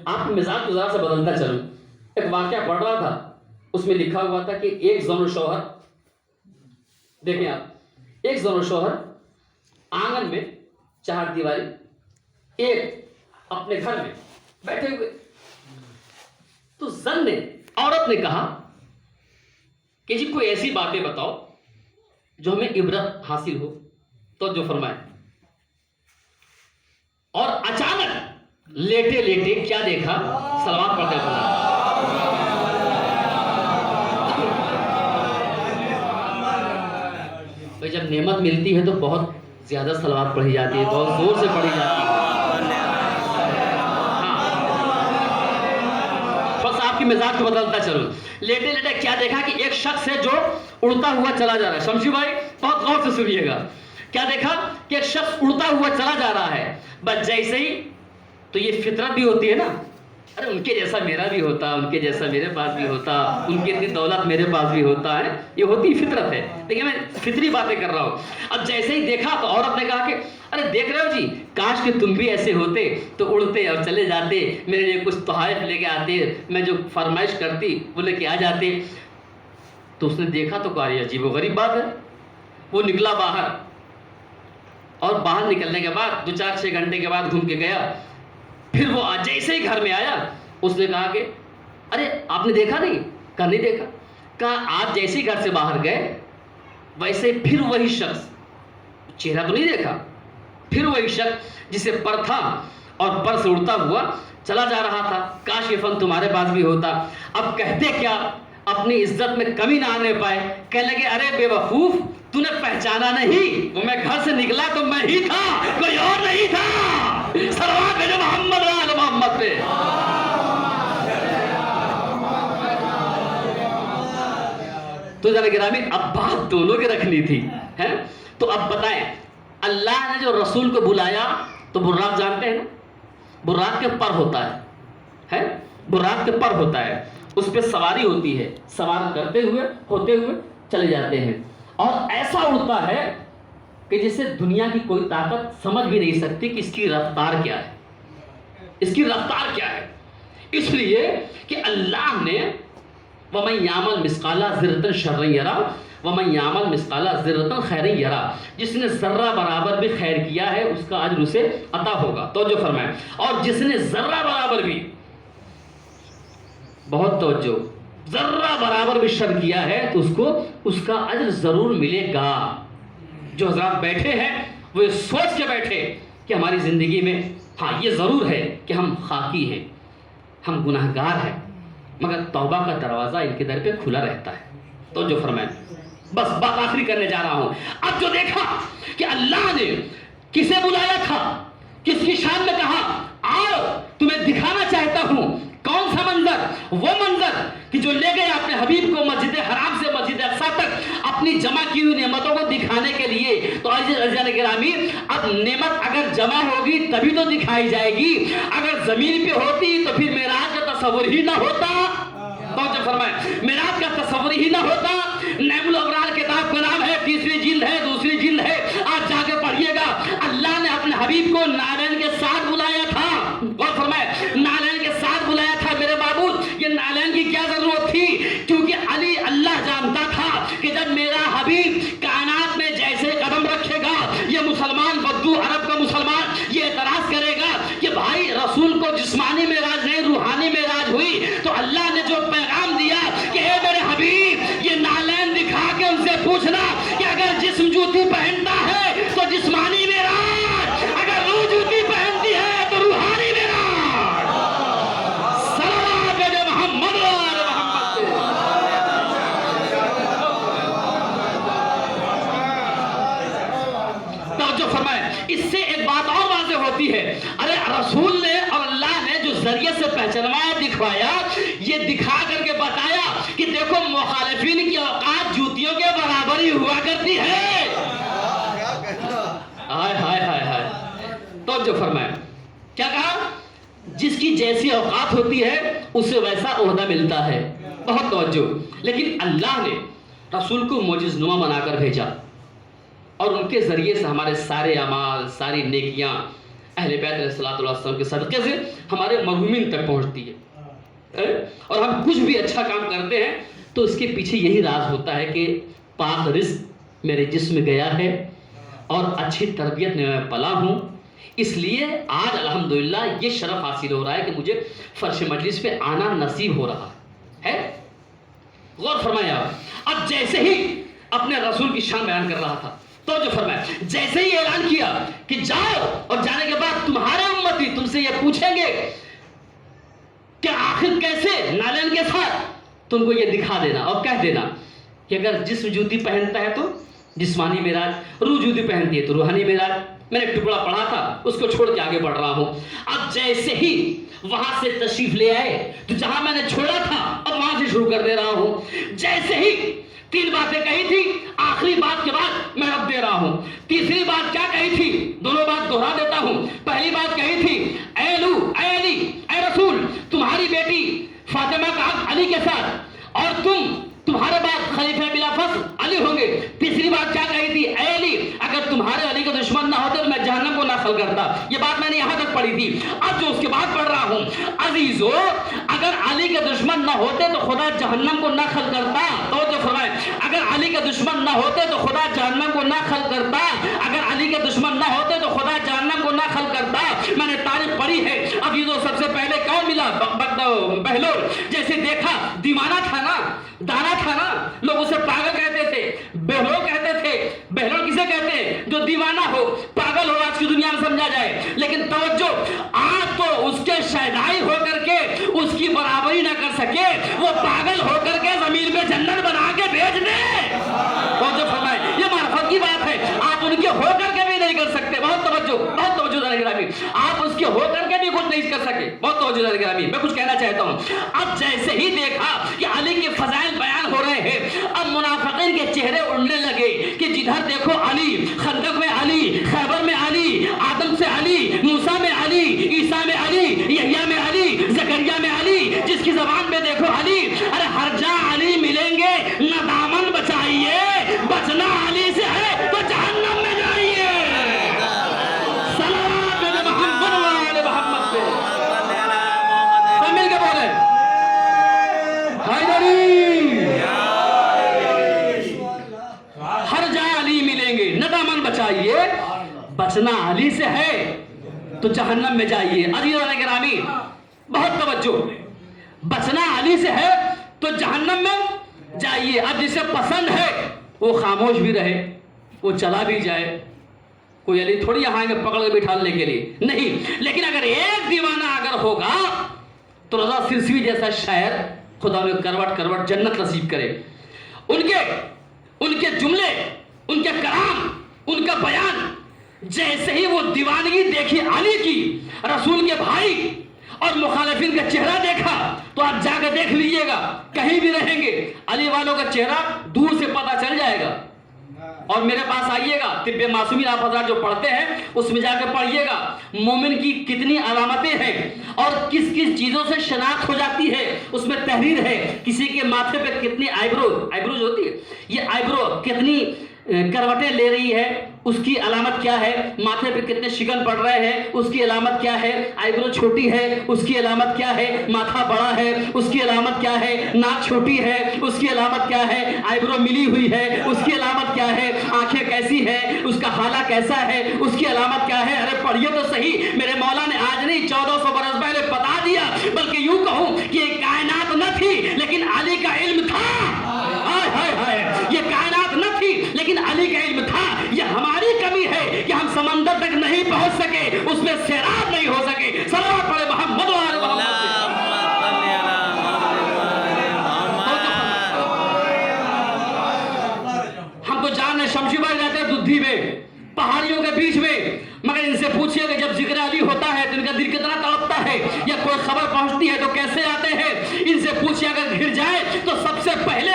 آپ مزاج کو ذرا سے بدلتا چلوں. ایک واقعہ پڑھ رہا تھا, اس میں لکھا ہوا تھا کہ ایک زن و شوہر, دیکھیں آپ, ایک زن و شوہر آنگن میں 4 دیواری, ایک اپنے گھر میں بیٹھے ہوئے. تو زن نے, عورت نے کہا کہ جی کوئی ایسی باتیں بتاؤ جو ہمیں عبرت حاصل ہو. تو جو فرمائے. اور اچانک لیٹے لیٹے کیا دیکھا, صلوات پڑھتے ہیں. بھائی جب نعمت ملتی ہے تو بہت زیادہ صلوات پڑھی جاتی ہے, بہت زور سے پڑھی جاتی ہے. بس آپ کی مزاج کو بدلتا چلو. لیٹے لیٹے کیا دیکھا کہ ایک شخص ہے جو اڑتا ہوا چلا جا رہا ہے. شمشی بھائی بہت غور سے سنیے گا. کیا دیکھا کہ ایک شخص اڑتا ہوا چلا جا رہا ہے. بس جیسے ہی, تو یہ فطرت بھی ہوتی ہے نا, ارے ان کے جیسا میرا بھی ہوتا, ان کے جیسا میرے پاس بھی ہوتا, ان کی اتنی دولت میرے پاس بھی ہوتا ہے, یہ ہوتی فطرت ہے. لیکن میں فطری باتیں کر رہا ہوں. اب جیسے ہی دیکھا تو عورت نے کہا کہ ارے دیکھ رہے ہو جی, کاش کہ تم بھی ایسے ہوتے تو اڑتے اور چلے جاتے, میرے لیے کچھ تحائف لے کے آتے, میں جو فرمائش کرتی وہ لے کے آ جاتے. تو اس نے دیکھا تو کہا یہ عجیب و غریب بات ہے. وہ نکلا باہر, اور باہر نکلنے کے بعد 2-4-6 گھنٹے کے بعد گھوم کے گیا. پھر وہ جیسے ہی گھر میں آیا اس نے کہا کہ ارے آپ نے دیکھا نہیں؟ کہا نہیں دیکھا. کہا آپ جیسے ہی گھر سے باہر گئے ویسے پھر وہی شخص, چہرہ تو نہیں دیکھا, پھر وہی شخص جسے پر تھا اور پر سے اڑتا ہوا چلا جا رہا تھا. کاش یہ فن تمہارے پاس بھی ہوتا. اب کہتے کیا اپنی عزت میں کمی نہ آنے پائے, کہنے لگے ارے بے وقوف تو نے پہچانا نہیں, وہ میں گھر سے نکلا تو میں ہی تھا, کوئی اور نہیں تھا. صلوات بھیجو محمد و آل محمد پہ. تو ذرا گرامی اب بات دونوں کی رکھنی تھی ہے. تو اب بتائیں اللہ نے جو رسول کو بلایا تو براق جانتے ہیں نا, براق کے پر ہوتا ہے, براق کے پر ہوتا ہے, اس پہ سواری ہوتی ہے, سوار کرتے ہوئے ہوتے ہوئے چلے جاتے ہیں, اور ایسا اڑتا ہے کہ جسے دنیا کی کوئی طاقت سمجھ بھی نہیں سکتی کہ اس کی رفتار کیا ہے, اس کی رفتار کیا ہے. اس لیے کہ اللہ نے وَمَن يَعْمَلْ مِثْقَالَ ذَرَّةٍ شَرًّا يَرَهُ وَمَن يَعْمَلْ مِثْقَالَ ذَرَّةٍ خَيْرًا يَرَهُ, جس نے ذرہ برابر بھی خیر کیا ہے اس کا اجر اسے عطا ہوگا. توجہ فرمائیں. اور جس نے ذرہ برابر بھی, بہت توجہ, ذرہ برابر بھی شر کیا ہے تو اس کو اس کا اجر ضرور ملے گا. جو حضرات بیٹھے ہیں وہ یہ سوچ کے بیٹھے کہ ہماری زندگی میں ہاں یہ ضرور ہے کہ ہم خاکی ہیں, ہم گناہگار ہیں, مگر توبہ کا دروازہ ان کے در پہ کھلا رہتا ہے. تو جو فرمائیں, بس بات آخری کرنے جا رہا ہوں. اب جو دیکھا کہ اللہ نے کسے بلایا تھا, کس کی شان میں کہا آؤ تمہیں دکھانا چاہتا ہوں, کون سا منظر, وہ منظر کہ جو لے گئے اپنے حبیب کو مسجد حرام سے مسجد اقصی تک اپنی جمع کی ہوئی نعمتوں کو دکھانے کے لیے. تو عزیزان گرامی اب نعمت اگر جمع ہوگی تبھی تو دکھائی جائے گی, اگر زمین پہ ہوتی تو پھر معراج کا تصور ہی نہ ہوتا. توجہ فرمائیں, معراج کا تصور ہی نہ ہوتا. نعم الابرار کتاب کا نام ہے, تیسری جلد ہے, دوسری جلد ہے, آج جا کے پڑھیے گا. اللہ نے اپنے حبیب کو نالین کے ساتھ بلایا تھا. غور فرمائیں, نالین کے ساتھ بلایا تھا. میرے بابود, یہ نالین کی کیا ضرورت تھی؟ کیونکہ علی اللہ جانتا تھا کہ جب میرا حبیب کائنات میں جیسے قدم رکھے گا, یہ مسلمان بدو عرب کا مسلمان یہ اعتراض کرے گا کہ بھائی رسول کو جسمانی معراج نہیں روحانی معراج ہوئی. تو اللہ نے جو پیغام دیا کہ اے میرے حبیب یہ نالین دکھا کے ان سے پوچھنا کہ اگر جسم جوتی پہنتا ہے تو جسمانی معراج, اگر روح جوتی پہنتی ہے تو روحانی معراج. صلوات بھیجو محمد و آل محمد پہ. توجہ فرمائیں, اس سے ایک بات اور واضح ہوتی ہے. ارے رسول نے اور اللہ نے جو ذریعے سے پہچانوایا دکھوایا, یہ دکھا کر کے بتایا کہ دیکھو مخالفین کی اوقات جوتیوں کے برابر ہی ہوا کرتی ہے. ہائے ہائے ہائے ہائے. توجہ فرمائیں, کیا کہا؟ جس کی جیسی اوقات ہوتی ہے اسے ویسا عہدہ ملتا ہے. بہت توجہ. لیکن اللہ نے رسول کو معجز نما بنا کر بھیجا, اور ان کے ذریعے سے ہمارے سارے اعمال, ساری نیکیاں اہل بیت علیہ الصلوۃ والسلام کے صدقے سے ہمارے مرحومین تک پہنچتی ہے. اور ہم کچھ بھی اچھا کام کرتے ہیں تو اس کے پیچھے یہی راز ہوتا ہے کہ پاک رزق میرے جسم میں گیا ہے اور اچھی تربیت میں پلا ہوں, اس لیے آج الحمدللہ یہ شرف حاصل ہو رہا ہے کہ مجھے فرش مجلس پہ آنا نصیب ہو رہا ہے. غور فرمائیں آپ. اب جیسے ہی اپنے رسول کی شان بیان کر رہا تھا, تو جو فرمایا جیسے ہی اعلان کیا کہ جاؤ, اور جانے کے بعد تمہارے امتی تم سے یہ پوچھیں گے کہ آخر کیسے, نالین کے ساتھ, تم کو یہ دکھا دینا اور کہہ دینا کہ اگر جسم جوتی پہنتا ہے تو جسمانی معراج, روح جوتی پہنتی ہے تو روحانی معراج. میں نے ایک ٹکڑا پڑھا تھا, اس کو چھوڑ کے آگے بڑھ رہا ہوں. اب جیسے ہی وہاں سے تشریف لے آئے تو جہاں میں نے چھوڑا تھا اب وہاں سے شروع کر دے رہا ہوں. جیسے ہی 3 باتیں کہی تھی, آخری بات کے بعد میں رب دے رہا ہوں. تیسری بات کیا کہی تھی, دونوں بات دوہرا دیتا ہوں. پہلی بات کہی تھی اے علی, اے رسول, تمہاری بیٹی فاطمہ کا حق علی کے ساتھ, اور تمہارے بعد خلیفہ بلا فصل علی ہوں گے. تیسری بات کیا کہی تھی, اے علی اگر تمہارے علی کے دشمن نہ ہوتے تو میں جہنم کو داخل کرتا. یہ بات میں نے یہاں تک پڑھی تھی. اب جو اس کے بعد پڑھ رہا ہوں, عزیزو اگر علی کے دشمن نہ ہوتے تو خدا جہنم کو داخل کرتا. تو فرمائے اگر علی کے دشمن نہ ہوتے تو خدا جہنم کو داخل کرتا. اگر علی کے دشمن نہ ہوتے تو خدا جہنم کو داخل کرتا. میں نے تاریخ پڑھی ہے. اب یہ سب سے پہلے کون ملا, بہلول. جیسے دیکھا دیوانہ تھا نا, دانا تھا نا, لوگ اسے پاگل کہتے تھے, بہلول کہتے تھے. بہلول کسے کہتے ہیں, جو دیوانہ ہو, پاگل ہو, آج کی دنیا میں سمجھا جائے. لیکن توجہ, آپ اس کے ہو کر کے بھی کچھ نہیں کر سکے. بہت توجہ ہے گرامی, میں کچھ کہنا چاہتا ہوں. اب جیسے ہی دیکھا کہ علی کے فضائل بیان ہو رہے ہیں, اب منافقین کے چہرے اڑنے لگے کہ جدھر دیکھو علی, خندق میں علی, خیبر میں علی, آدم سے علی, موسیٰ میں علی, عیسیٰ میں علی, یحییٰ میں علی, زکریا میں علی, جس کی زبان میں دیکھو علی. ارے ہر جا علی ملیں گے, نہ دامن بچائیے, بچنا علی سے ہے تو جہنم میں جائیے. صلوات میرے محمد والے محمد پہ. سب مل کے بولے حیدری. ہر جا علی ملیں گے, نہ دامن بچائیے, بچنا علی سے ہے تو جہنم میں جائیے. عزیزان گرامی بہت توجہ, بچنا علی سے ہے تو جہنم میں جائیے. اب جسے پسند ہے وہ خاموش بھی رہے, وہ چلا بھی جائے. کوئی علی تھوڑی یہاں آئیں گے پکڑ کے بٹھالنے کے لیے, نہیں. لیکن اگر ایک دیوانہ اگر ہوگا تو رضا سرسوی جیسا شاعر خدا نے کروٹ کروٹ جنت نصیب کرے. ان کے جملے, ان کے کلام, ان کا بیان, جیسے ہی وہ دیوانگی دیکھی علی کی, رسول کے بھائی اور مخالفین کا چہرہ دیکھا, تو آپ جا کے دیکھ لیجئے گا, کہیں بھی رہیں گے علی والوں کا چہرہ دور سے پتہ چل جائے گا. اور میرے پاس آئیے گا, طب معصومین آپ حضرات جو پڑھتے ہیں اس میں جا کے پڑھیے گا مومن کی کتنی علامتیں ہیں اور کس کس چیزوں سے شناخت ہو جاتی ہے. اس میں تحریر ہے, کسی کے ماتھے پہ کتنی آئیبرو جو ہوتی ہے, یہ آئیبرو کتنی کروٹیں لے رہی ہے, اس کی علامت کیا ہے. ماتھے پہ کتنے شگن پڑ رہے ہیں, اس کی علامت کیا ہے. آئیبرو چھوٹی ہے, اس کی علامت کیا ہے. ماتھا بڑا ہے, اس کی علامت کیا ہے. ناک چھوٹی ہے, اس کی علامت کیا ہے. آئیبرو ملی ہوئی ہے, اس کی علامت کیا ہے. آنکھیں کیسی ہے, اس کا حالہ کیسا ہے, اس کی علامت کیا ہے. ارے پڑھیے تو صحیح, میرے مولا نے آج نہیں 1400 برس پہلے بتا دیا, بلکہ یوں کہوں کہ یہ کائنات نہ تھی لیکن علی کا علم تھا. یہ کائنات نہ تھی لیکن علی کا علم تھا. یہ ہماری کمی ہے کہ ہم سمندر تک نہیں پہنچ سکے, اس میں سیراب نہیں ہو سکے. صلوات پڑھے محمد وآل محمد. ہم تو جان شمشی بھائی رہتے ہیں ددھی میں, پہاڑیوں کے بیچ میں, مگر ان سے پوچھئے کہ جب ذکر علی ہوتا ہے تو ان کا دل کتنا تڑپتا ہے, یا کوئی خبر پہنچتی ہے تو کیسے آتے ہیں. ان سے پوچھئے اگر گھر جائے تو سب سے پہلے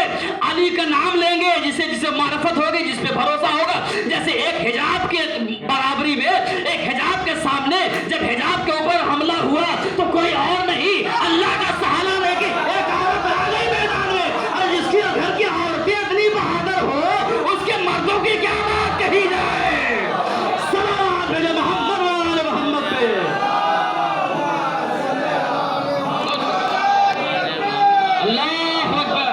علی کا نام لیں گے, جسے معرفت ہوگی, جس پہ بھروسہ ہوگا. جیسے ایک حجاب کے برابری میں, ایک حجاب کے سامنے جب حجاب کے اوپر حملہ ہوا تو کوئی اور نہیں اللہ کا سہارا لے کے ایک عورت آ گئی میدان میں, اور جس کی گھر کی عورتیں اتنی بہادر ہو اس کے مردوں کی کیا بات کہی جائے. صلوات میرے محمد والے محمد پہ. اللہ اکبر,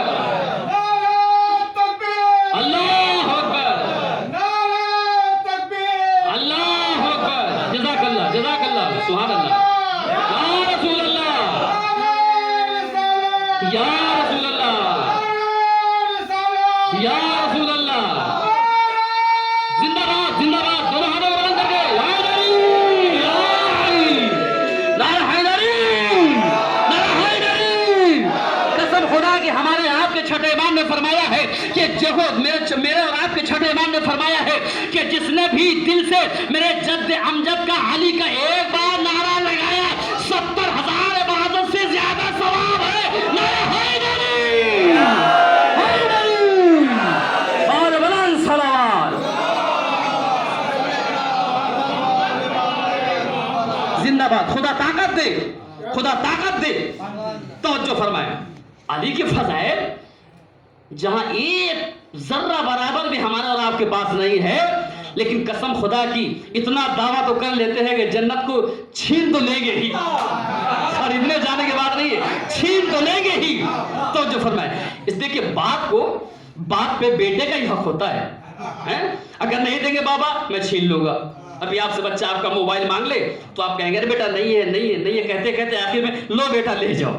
اللہ اکبر, اللہ اکبر. جزاک اللہ, جزاک اللہ, سبحان اللہ. یا رسول اللہ, یا رسول اللہ, یا رسول اللہ. زندہ باد, زندہ باد. دونوں ہاتھوں کو بلند کر کے یا علی, یا علی, نعرہ حیدری, نعرہ حیدری. قسم خدا کہ ہمارے آپ کے چھٹے امام نے فرمایا ہے کہ میرے اور آپ کے چھٹے امام نے فرمایا ہے کہ جس نے بھی دل سے میرے جد امجد کا علی کا ایک بار نعرہ لگایا 70,000 عبادت سے زیادہ ثواب ہے. نعرہ حیدری, حیدری, اور بلند صلوات. زندہ باد. خدا طاقت دے, خدا طاقت دے. توجہ فرمائے, علی کے فضائل جہاں ایک ذرہ برابر بھی ہمارے اور آپ کے پاس نہیں ہے, لیکن قسم خدا کی اتنا دعویٰ تو کر لیتے ہیں کہ جنت کو چھین تو لیں گے ہی, خریدنے جانے کے بعد نہیں ہے, چھین تو لیں گے ہی. توجہ فرمائے. اس لیے کہ باپ پہ بیٹے کا ہی حق ہوتا ہے. اگر نہیں دیں گے بابا میں چھین لوں گا. ابھی آپ سے بچہ آپ کا موبائل مانگ لے تو آپ کہیں گے بیٹا نہیں ہے, نہیں ہے, نہیں ہے, کہتے کہتے آخر میں لو بیٹا لے جاؤ.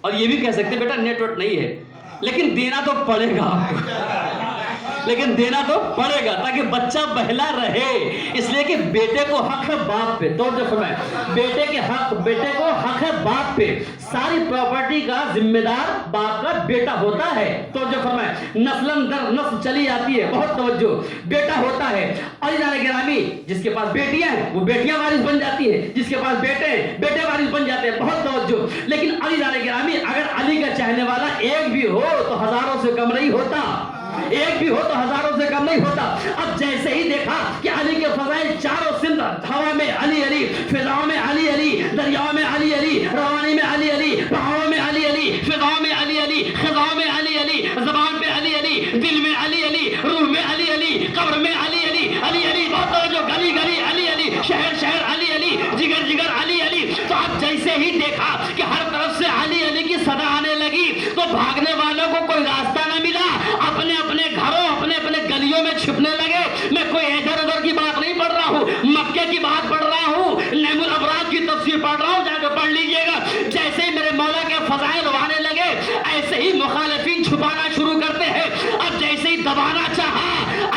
اور یہ بھی کہہ سکتے بیٹا نیٹ ورک نہیں ہے, لیکن دینا تو پڑے گا آپ کو. لیکن دینا تو پڑے گا تاکہ بچہ بہلا رہے. اس لیے کہ بیٹے کو حق ہے باپ پہ. توجہ فرمائیں, بیٹے کو حق ہے باپ پہ. ساری پراپرٹی کا ذمہ دار باپ کا بیٹا ہوتا ہے. توجہ فرمائیں, نسل در نسل چلی آتی ہے. بہت توجہ, بیٹا ہوتا ہے. عزیزان گرامی, جس کے پاس بیٹیاں ہیں وہ بیٹیاں وارث بن جاتی ہیں, جس کے پاس بیٹے ہیں بیٹے وارث بن جاتے ہیں. بہت توجہ. لیکن عزیزان گرامی, اگر علی کا چاہنے والا ایک بھی ہو تو ہزاروں سے کم نہیں ہوتا. ایک بھی ہو تو ہزاروں سے کم نہیں ہوتا. اب جیسے ہی دیکھا کہ علی کے فضائل چاروں سمت, ہوا میں علی علی, فضاؤں میں علی علی, دریاؤں میں علی علی, روانی میں علی علی, پہاڑوں میں علی علی, فضاؤں میں علی علی, خزاؤں میں علی علی, زبان پہ علی علی, دل میں علی علی, روح میں علی علی, قبر میں علی علی, علی علی. بہت جو گلی گلی علی علی, شہر شہر علی علی, جگر جگر علی علی. تو اب جیسے ہی دیکھا کہ ہر طرف سے علی علی کی صدا آنے لگی تو بھاگنے والوں کو کوئی راستہ نہ ملا. اپنے اپنے گھروں, اپنے اپنے گلیوں میں چھپنے لگے. میں کوئی ادھر ادھر کی بات نہیں پڑھ رہا ہوں, مکے کی بات پڑھ رہا ہوں, نعم الابرار کی تفسیر پڑھ رہا ہوں, جا کے پڑھ لیجئے گا. جیسے ہی میرے مولا کے فضائل آنے لگے ایسے ہی مخالفین چھپانا شروع کرتے ہیں. اب جیسے ہی دبانا چاہا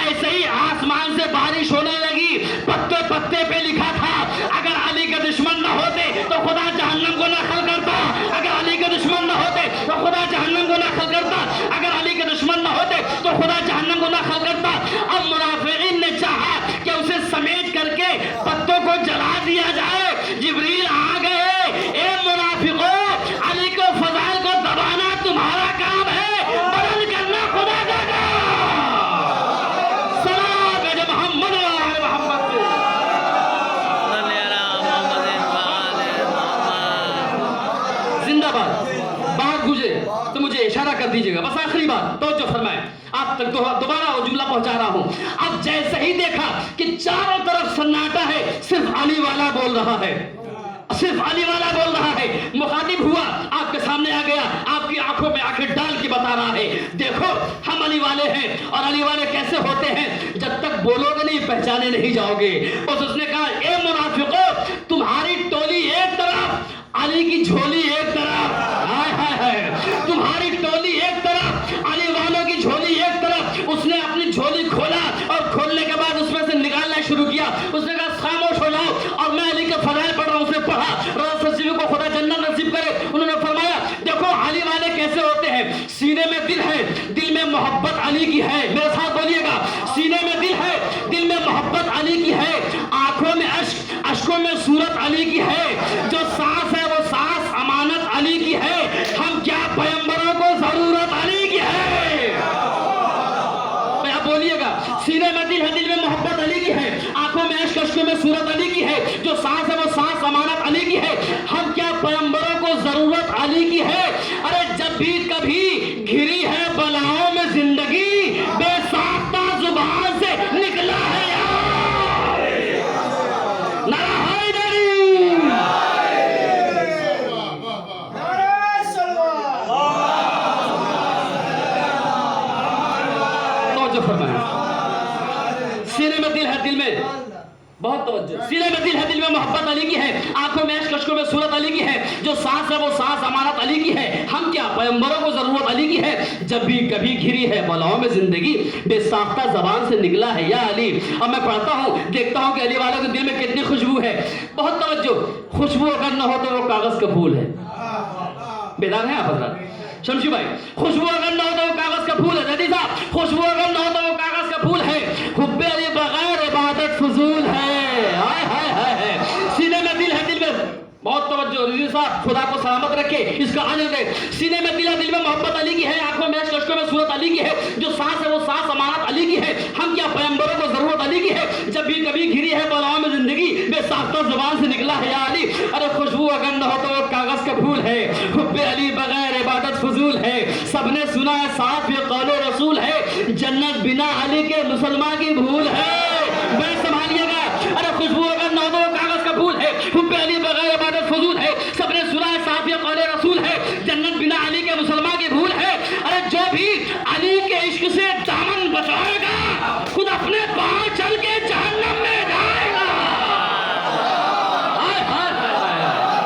ایسے ہی آسمان سے بارش ہونے لگی. پتے پتے پہ لکھا تھا اگر علی کے دشمن نہ ہوتے تو خدا جہنم کو نقل کرتا. اگر علی کے دشمن نہ ہوتے تو خدا جہنم کو نقل کرتا. اگر علی کے دشمن نہ ہوتے تو خدا جہنم کو نقل کرتا. اب منافقین نے چاہا کہ اسے سمیٹ کر کے پتوں کو جلا دیا جائے. جبریل آ گئے, اے منافقوں, علی کو فضائل کو دبانا تمہارا کام ہے, بلند کرنا خدا کا کام. سلام ہے جو محمد و محمد پہ. صلی علی محمد وآل محمد. زندہ باد. بات گزرے تو مجھے اشارہ کر دیجیے گا, بس آخری بات توجہ فرمائیں. آپ تک دوبارہ وہ جملہ پہنچا رہا ہوں. اب جیسے ہی دیکھا کہ چاروں طرف سناٹا ہے, صرف علی والا بول رہا ہے, صرف علی والا بول رہا ہے. مخاطب ہوا, آپ کے سامنے آ گیا, آپ کی آنکھوں میں آنکھیں ڈال کے بتا رہا ہے, دیکھو ہم علی والے ہیں. اور علی والے کیسے ہوتے ہیں, جب تک بولو گے نہیں پہچانے نہیں جاؤ گے. اس نے کہا, اے منافقو, تمہاری ٹولی ایک طرف, علی کی جھولی ایک طرف. ہائے ہائے ہائے, تمہاری ٹولی ایک طرف, علی والوں کی جھولی ایک طرف. اس نے اپنی جھولی کھولا اور کھولنے کے بعد اس میں سے نکالنا شروع کیا. اس نے کہا خاموش ہو جاؤ, اور میں علی کے فضائل پڑھ رہا ہوں. اسے پڑھا, رب سچیوں کو خدا جنت نصیب کرے. انہوں نے فرمایا, دیکھو علی والے کیسے ہوتے ہیں, سینے میں دل ہے, دل میں محبت علی کی ہے. میرے ساتھ بولیے گا, سینے میں دل ہے, دل میں محبت علی کی ہے. آنکھوں میں اشک, اشکوں میں صورت علی کی ہے. جو سانس ہے وہ سانس امانت علی کی ہے. ہم کیا پیغمبروں کو ضرورت علی کی ہے. آپ بولیے گا, سینے میں دل ہے, دل میں محبت علی کی ہے. آنکھوں میں اشک, اشکوں میں صورت علی کی ہے. جو سانس ہے وہ سانس امانت علی کی ہے. ہم کیا پیغمبروں کو ضرورت علی کی ہے. ارے جب بھی کبھی گھری ہے بلاؤں میں زندگی, بے ساختہ زبان سے نکلا ہے بہت توجہ. سینے میں دل ہے, دل میں محبت علی کی ہے. آنکھوں میں اشک, اشکوں میں صورت علی کی ہے. جو سانس ہے وہ سانس امانت علی کی ہے. ہم کیا پیغمبروں کو ضرورت علی کی ہے. جب بھی کبھی گھری ہے بلاؤں میں زندگی, بے ساختہ زبان سے نکلا ہے یا علی. اب میں پڑھتا ہوں, دیکھتا ہوں کہ علی والوں کے دل میں کتنی خوشبو ہے. بہت توجہ. خوشبو اگر نہ ہو تو وہ کاغذ کا پھول ہے. بیدار ہیں آپ حضرات؟ شمشی بھائی, خوشبو اگر نہ ہو تو وہ کاغذ کا پھول ہے. زیدی صاحب, خوشبو اگر نہ ہو تو وہ کاغذ کا پھول ہے. حب علی بغیر عبادت فضول ہے. ہائے ہائے ہائے, سینے میں دل ہے, دل میں بہت توجہ. رضی صاحب خدا کو سلامت رکھے, اس کا اجر دے. سینے میں دل ہے, دل میں محبت علی کی ہے. آنکھوں میں اشک, اشکوں میں صورت علی کی ہے. جو سانس ہے وہ سانس امانت علی کی ہے. ہم کیا پیغمبروں کو ضرورت علی کی ہے. جب بھی کبھی گھری ہے بلاؤں میں زندگی, بے ساختہ زبان سے نکلا ہے یا علی. ارے خوشبو اگر نہ ہو تو وہ کاغذ کا پھول ہے. حب علی بغیر عبادت فضول ہے. سب نے سنا ہے صاف یہ قول رسول ہے, جنت بنا علی کے مسلمان کی بھول ہے. میں سنبھالیے گا. ارے خوشبو اگر نہ ہو تو وہ کاغذ کا پھول ہے. حب علی بغیر عبادت فضول ہے. سب نے سنا ہے صاف یہ قول رسول ہے, جنت بنا علی کے مسلمان کی بھول ہے. ارے جو بھی علی کے عشق سے دامن بچائے گا خود اپنے پاؤں چل کے جہنم میں جائے گا.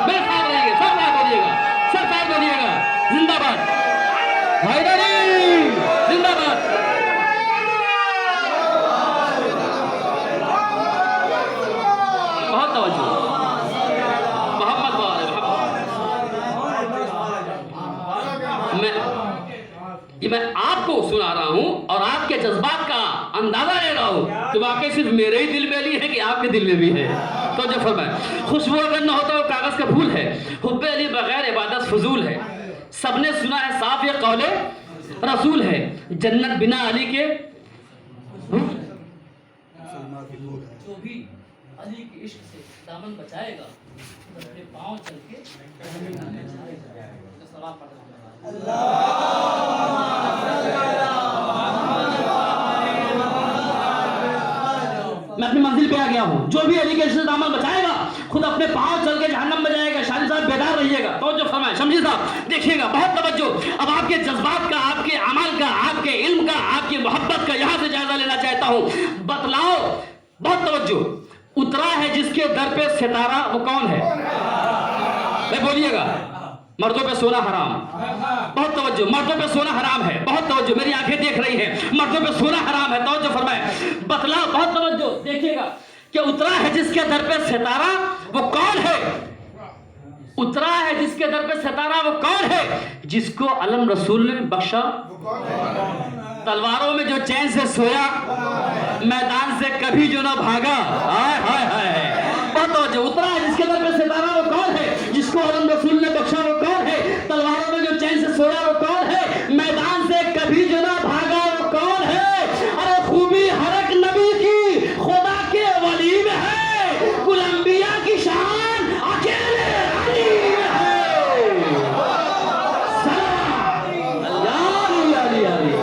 میرے ساتھ رہیے گا, سب ساتھ بولیے گا, سب ساتھ بولیے گا. زندہ باد حیدری, زندہ باد. یہ میں آپ کو سنا رہا ہوں اور آپ کے جذبات کا اندازہ لے رہا ہوں کہ واقعی صرف میرے ہی دل میں نہیں ہے کہ آپ کے دل میں بھی ہے. تو جو فرمائے خوشبو اگر نہ ہوتا وہ کاغذ کا پھول ہے. حب علی بغیر عبادت فضول ہے. سب نے سنا ہے صاف یہ قول رسول ہے. جنت بنا علی کے جو بھی علی کے عشق سے دامن بچائے گا اپنے پاؤں چل کے ثواب پڑھتا میں اپنی منزل پہ آ گیا ہوں. جو بھی علی کے عشق سے دامن بچائے گا خود اپنے پاؤں چل کے جہنم میں جائے گا. شاہد صاحب بیدار رہیے گا. توجہ فرمائیں شمشیر صاحب دیکھیے گا بہت توجہ. اب آپ کے جذبات کا, آپ کے عمل کا, آپ کے علم کا, آپ کی محبت کا یہاں سے جائزہ لینا چاہتا ہوں. بتلاؤ بہت توجہ. اترا ہے جس کے در پہ ستارہ وہ کون ہے؟ میں بولیے گا. مردوں پہ سونا حرام. بہت توجہ. مردوں پہ سونا حرام ہے. بہت توجہ. میری آنکھیں دیکھ رہی ہیں. مردوں پہ سونا حرام ہے. توجہ فرمائے. بتلاؤ بہت توجہ. دیکھیے گا کہ اترا ہے جس کے در پہ ستارہ وہ کون ہے؟ اترا ہے جس کے در پہ ستارہ وہ کون ہے؟ جس کو علم رسول نے بخشا. تلواروں میں جو چین سے سویا, میدان سے کبھی جو نہ بھاگا. ہائے ہائے ہائے. بہت توجہ. اترا ہے جس کے در پہ ستارہ وہ کون ہے؟ جس کو علم رسول نے بخشا وہ کون ہے؟ تلواروں میں جو چین سے سویا وہ کون ہے؟ میدان سے کبھی جو نہ بھاگا وہ کون ہے؟ ارے خوبی ہر ایک نبی کی خدا کے ولی میں ہے. کل انبیاء کی شان اکیلے علی میں ہے. سلام علی علی علی.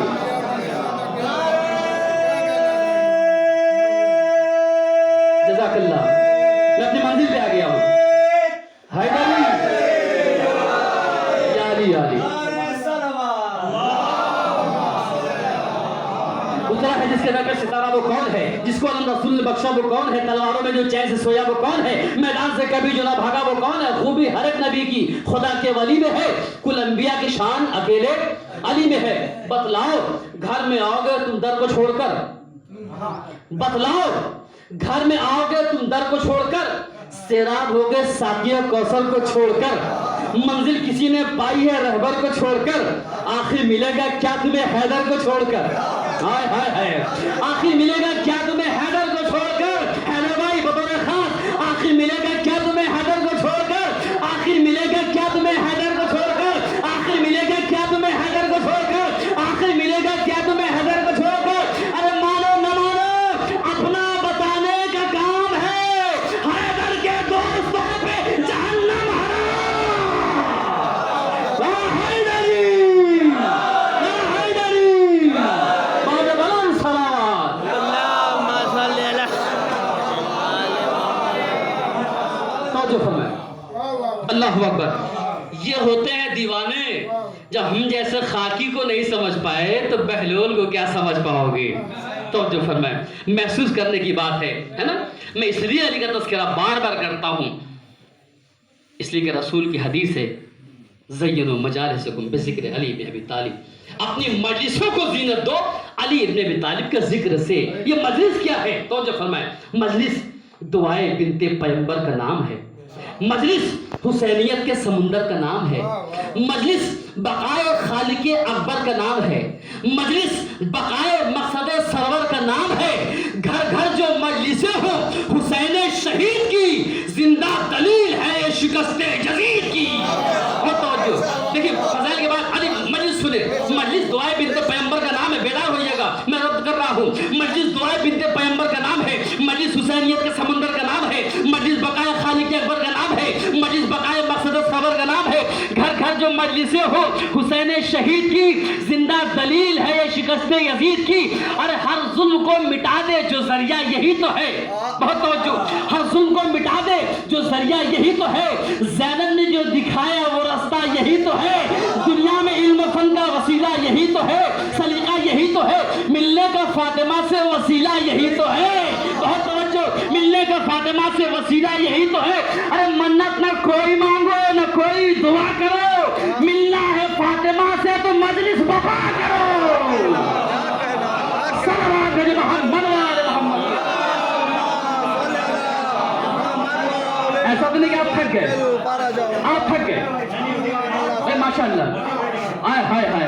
جزاک اللہ. میں اپنی منزل پہ آ گیا ہوں. حیدری یا علی علی. اترا ہے جس کے در پہ ستارہ وہ کون ہے؟ جس کو علم رسول نے بخشا وہ کون ہے؟ تلواروں میں جو چین سے سویا وہ کون ہے؟ میدان سے کبھی جو نہ بھاگا وہ کون ہے؟ خوبی ہر ایک نبی کی خدا کے ولی میں ہے. کل انبیاء کی شان اکیلے علی میں ہے. بتلاؤ گھر میں آؤ گے تم در کو چھوڑ کر. بتلاؤ گھر میں آؤ گے تم در کو چھوڑ کر. سیراب ہو گئے ساقیہ کوثر کو چھوڑ کر. منزل کسی نے پائی ہے رہبر کو چھوڑ کر. آخر ملے گا کیا تمہیں حیدر کو چھوڑ کر؟ ہائے ہائے ہائے. آخر ملے گا کیا تمہیں حیدر کو چھوڑ کر؟ حیدر بھائی بطور خاص آخر ملے گا کیا تمہیں حیدر کو چھوڑ کر؟ آخر ملے گا کیا تمہیں حیدر کو چھوڑ کر؟ آخر ملے گا کیا تمہیں حیدر کو چھوڑ کر؟ آخر ملے گا کیا تمہیں حیدر کو چھوڑ کر؟ ارے مانو نہ مانو اپنا بتانے کا کام ہے. حیدر کے دوستوں پہ جہنم حرام. حیدری حیدری. بہت بلند صلوات. توجہ فرمائیں. اللہ اکبر. یہ ہوتے ہیں دیوانے. جب ہم جیسے خاکی کو نہیں سمجھ پائے تو بہلول کو کیا سمجھ پاؤ گے؟ توجہ فرمائیں. محسوس کرنے کی بات ہے نا. میں اس لیے علی کا تذکرہ بار بار کرتا ہوں اس لیے کہ رسول کی حدیث ہے زینوا مجالسکم بذکر علی بن ابی طالب. اپنی مجلسوں کو زینت دو علی ابن ابی طالب کے ذکر سے. یہ مجلس کیا ہے؟ توجہ فرمائیں. مجلس دعائے بنت پیغمبر کا نام ہے. مجلس حسینیت کے سمندر کا نام ہے. مجلس بقائے خالق اکبر کا نام ہے. مجلس بقائے مقصد سرور کا نام ہے. گھر گھر جو مجلسیں ہوں حسین شہید کی زندہ دلیل ہے یہ شکست جزید کی. اور توجہ دیکھیں فضائل کے بعد علی مجلس سنے. مجلس دعائے بنت پیغمبر کا نام ہے. بیدار ہوئیے گا میں رد کر رہا ہوں. مجلس دعائے بنت پیغمبر کا نام ہے. مجلس حسینیت کے سمندر کا نام ہے. مجلس بقائے خالق اکبر کا نام ہے. مجلس بقائے مقصد صبر کا نام ہے. گھر گھر جو مجلسیں ہو حسین شہید کی زندہ دلیل ہے یہ شکست یزید کی. ارے ہر ظلم کو مٹا دے جو ذریعہ یہی تو ہے. بہت توجہ. ہر ظلم کو مٹا دے جو ذریعہ یہی تو ہے. زینب نے جو دکھایا وہ راستہ یہی تو ہے. دنیا میں علم و فن کا وسیلہ یہی تو ہے. سلیقہ یہی تو ہے. ملنے کا فاطمہ سے وسیلہ یہی تو ہے. بہت توجہ. ملنے کا فاطمہ سے وسیلہ یہی تو ہے. ارے منت نہ کوئی مانگو نہ کوئی دعا کرو. ملنا ہے فاطمہ سے تو مجلس وفا کرو. صلوات علی محمد وعلی محمد. ایسا تو نہیں کہ آپ تھک گئے. آپ تھک گئے. ماشاء اللہ. ہائے ہائے ہائے.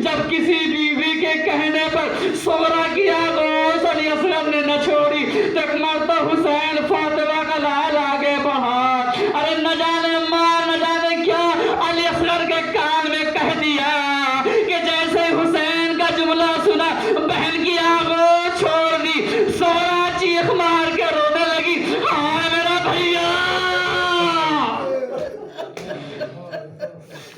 جب کسی بیوی کے کہنے پر صغرا کی آغوش علی اصغر نے نہ چھوڑی تو ایک مرتبہ حسین فاطمہ کا لال آگے بڑھا. ارے نہ جانے ماں نہ جانے کیا علی اصغر کے کان میں کہہ دیا کہ جیسے حسین کا جملہ سنا بہن کی آغوش چھوڑ دی. صغرا چیخ مار کے رونے لگی, ہائے میرا بھیا.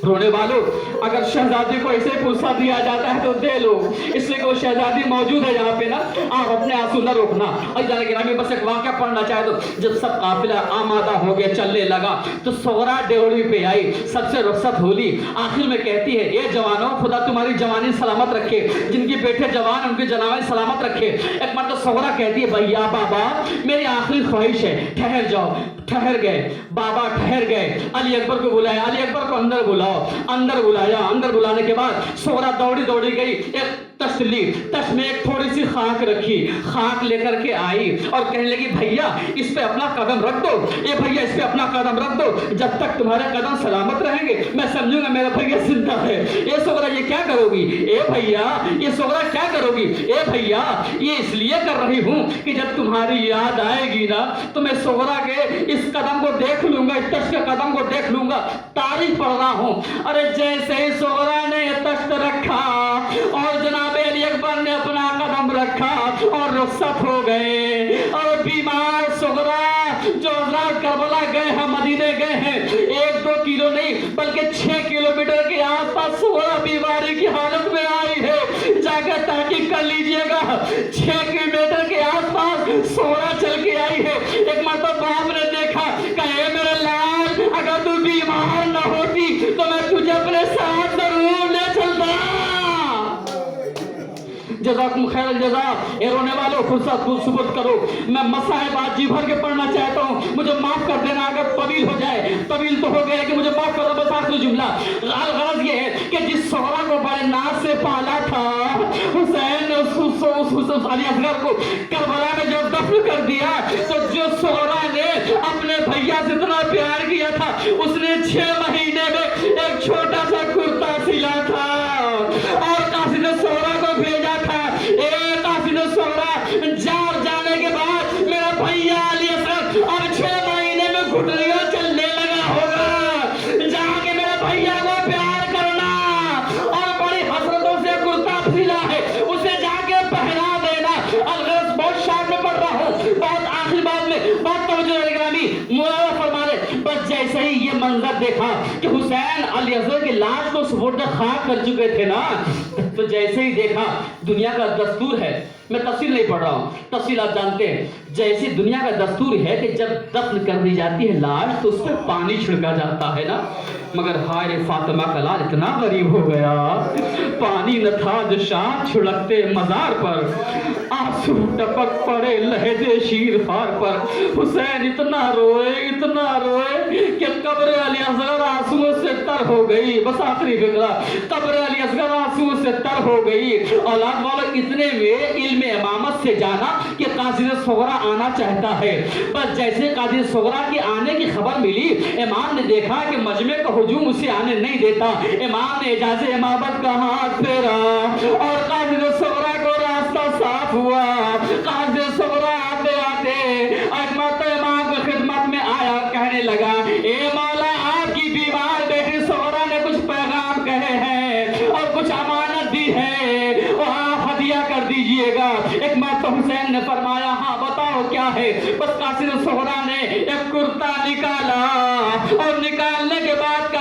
رونے والوں, اگر شہزادی کو ایسے پوچھا دیا جاتا ہے تو دے لو, اس لیے کہ وہ شہزادی موجود ہے یہاں پہ نا. آپ اپنے آنسو نہ روکنا. اور جانے کہ میں بس ایک واقعہ پڑھنا چاہے تو جب سب قافلہ آمادہ ہو گیا چلنے لگا تو صغرا ڈیوڑی پہ آئی, سب سے رخصت ہو لی. آخر میں کہتی ہے, اے جوانوں خدا تمہاری جوانی سلامت رکھے, جن کی بیٹے جوان ان کی جنابیں سلامت رکھے. ایک مرتبہ صغرا کہتی ہے, بھیا بابا میری آخری خواہش ہے, ٹھہر جاؤ. ٹھہر گئے بابا, ٹھہر گئے. علی اکبر کو بلایا, علی اکبر کو اندر بلاؤ. اندر بلایا. اندر بلانے کے بعد صغرا دوڑی گئی, ایک تشت لی, تشت میں ایک تھوڑی سی خاک رکھی, خاک لے کر کے آئی اور کہنے لگی بھیا اس پہ اپنا قدم رکھ دو, اے بھیا اس پہ اپنا قدم رکھ دو, جب تک تمہارے قدم سلامت رہیں گے میں سمجھوں گا میرا بھیا زندہ ہے. اے صغرا یہ کیا کرو گی, اے بھیا یہ صغرا کیا کرو گی, اے بھیا یہ اس لیے کر رہی ہوں کہ جب تمہاری یاد آئے گی نا تو میں صغرا کے اس قدم کو دیکھ لوں گا, اس تشت کے قدم کو دیکھ لوں گا. تاریخ پڑھ رہا ہوں. ارے جیسے ہی صغرا نے یہ تشت رکھا اور جناب علی اکبر نے اپنا قدم رکھا اور رخصت ہو گئے. اور بیمار صغرا جو حضرات کربلا گئے ہیں, مدینے گئے ہیں, 1-2 کلو نہیں بلکہ 6 کلومیٹر کے آس پاس صغرا بیماری کی حالت میں آئی ہے. جا کر تحقیق کر لیجئے گا, 6 کلومیٹر کے آس پاس صغرا چل کے آئی ہے. ایک مرتبہ باپ نے دیکھا کہ اے میرے لال اگر تو بیمار نہ ہوتی تو میں تجھے اپنے ساتھ ضرور لے چلتا. جزاکم خیر الجزا. اے رونے والوں فرصت کو ثبوت کرو. میں مصاحب آج جی بھر کے پڑھنا چاہتا ہوں, مجھے معاف کر دینا اگر طویل ہو جائے. طویل تو ہو گیا کہ مجھے معاف کر دو. بس آخری جملہ. غرض یہ ہے کہ جس صغرا کو بڑے ناز سے پالا تھا حسین نے اس علی اصغر کو کربلا میں جو دفن کر دیا تو جو صغرا نے اپنے بھیا سے اتنا پیار کیا تھا اس نے 6 مہینے میں ایک چھوٹا سا کرتا سلا تھا اور قاصد صغرا کو بھیجا تھا. اے قاصد صغرا جانے کے بعد میرا بھیا علی اصغر اب 6 مہینے میں گھٹنیاں چلنے لگا ہوگا. جا کے میرے بھیا کو پیار کرنا اور بڑی حسرتوں سے کرتا سلا ہے اسے جا کے پہنا دینا. الغرض بہت شاعر میں پڑھ رہا ہوں, بہت آخری بات میں بہت توجہ گرامی مولانا فرما رہے. بس جیسے ہی یہ منظر دیکھا کہ حسین علی اصغر کی لاش کو سپرد خاک کر چکے تھے نا, تو جیسے ہی دیکھا دنیا کا دستور ہے, میں تفصیل نہیں پڑھ رہا ہوں, تفصیل آپ جانتے ہیں. جیسی دنیا کا دستور ہے کہ جب دفن کر دی جاتی ہے لاش تو اس پہ پانی چھڑکا جاتا ہے نا, مگر ہائے فاطمہ کا لال اتنا غریب ہو گیا, پانی نہ تھا جو شام چھڑکتے مزار پر, آنسو ٹپک پڑے لہجے شیر خار پر. حسین اتنا روئے کہ قبر علی اصغر آنسو سے تر ہو گئی. بس آخری فکرہ, قبر علی اصغر آنسو سے تر ہو گئی. اولاد والوں اتنے میں علم امامت سے جانا کہ قاصد صغرا آنا چاہتا ہے. بس جیسے قاصد صغرا کی آنے کی خبر ملی, امام نے دیکھا کہ مجمع کا ہجوم اسے آنے نہیں دیتا. امام نے اجازت امامت کا ہاتھ پھیرا اور قاصد صغرا کو راستہ صاف ہوا. قاصد صغرا آتے ایک مرتبہ امام کی خدمت میں آیا, کہنے لگا اے مولا آپ کی بیمار بیٹی صغرا نے کچھ پیغام کہے ہیں اور کچھ امانت دی ہے, وہاں ہدیہ کر دیجئے گا. ایک مرتبہ حسین نے فرمایا ہاں بتاؤ کیا ہے. بس قاصد صغرا نے ایک کرتا نکالا اور نکالنے کے بعد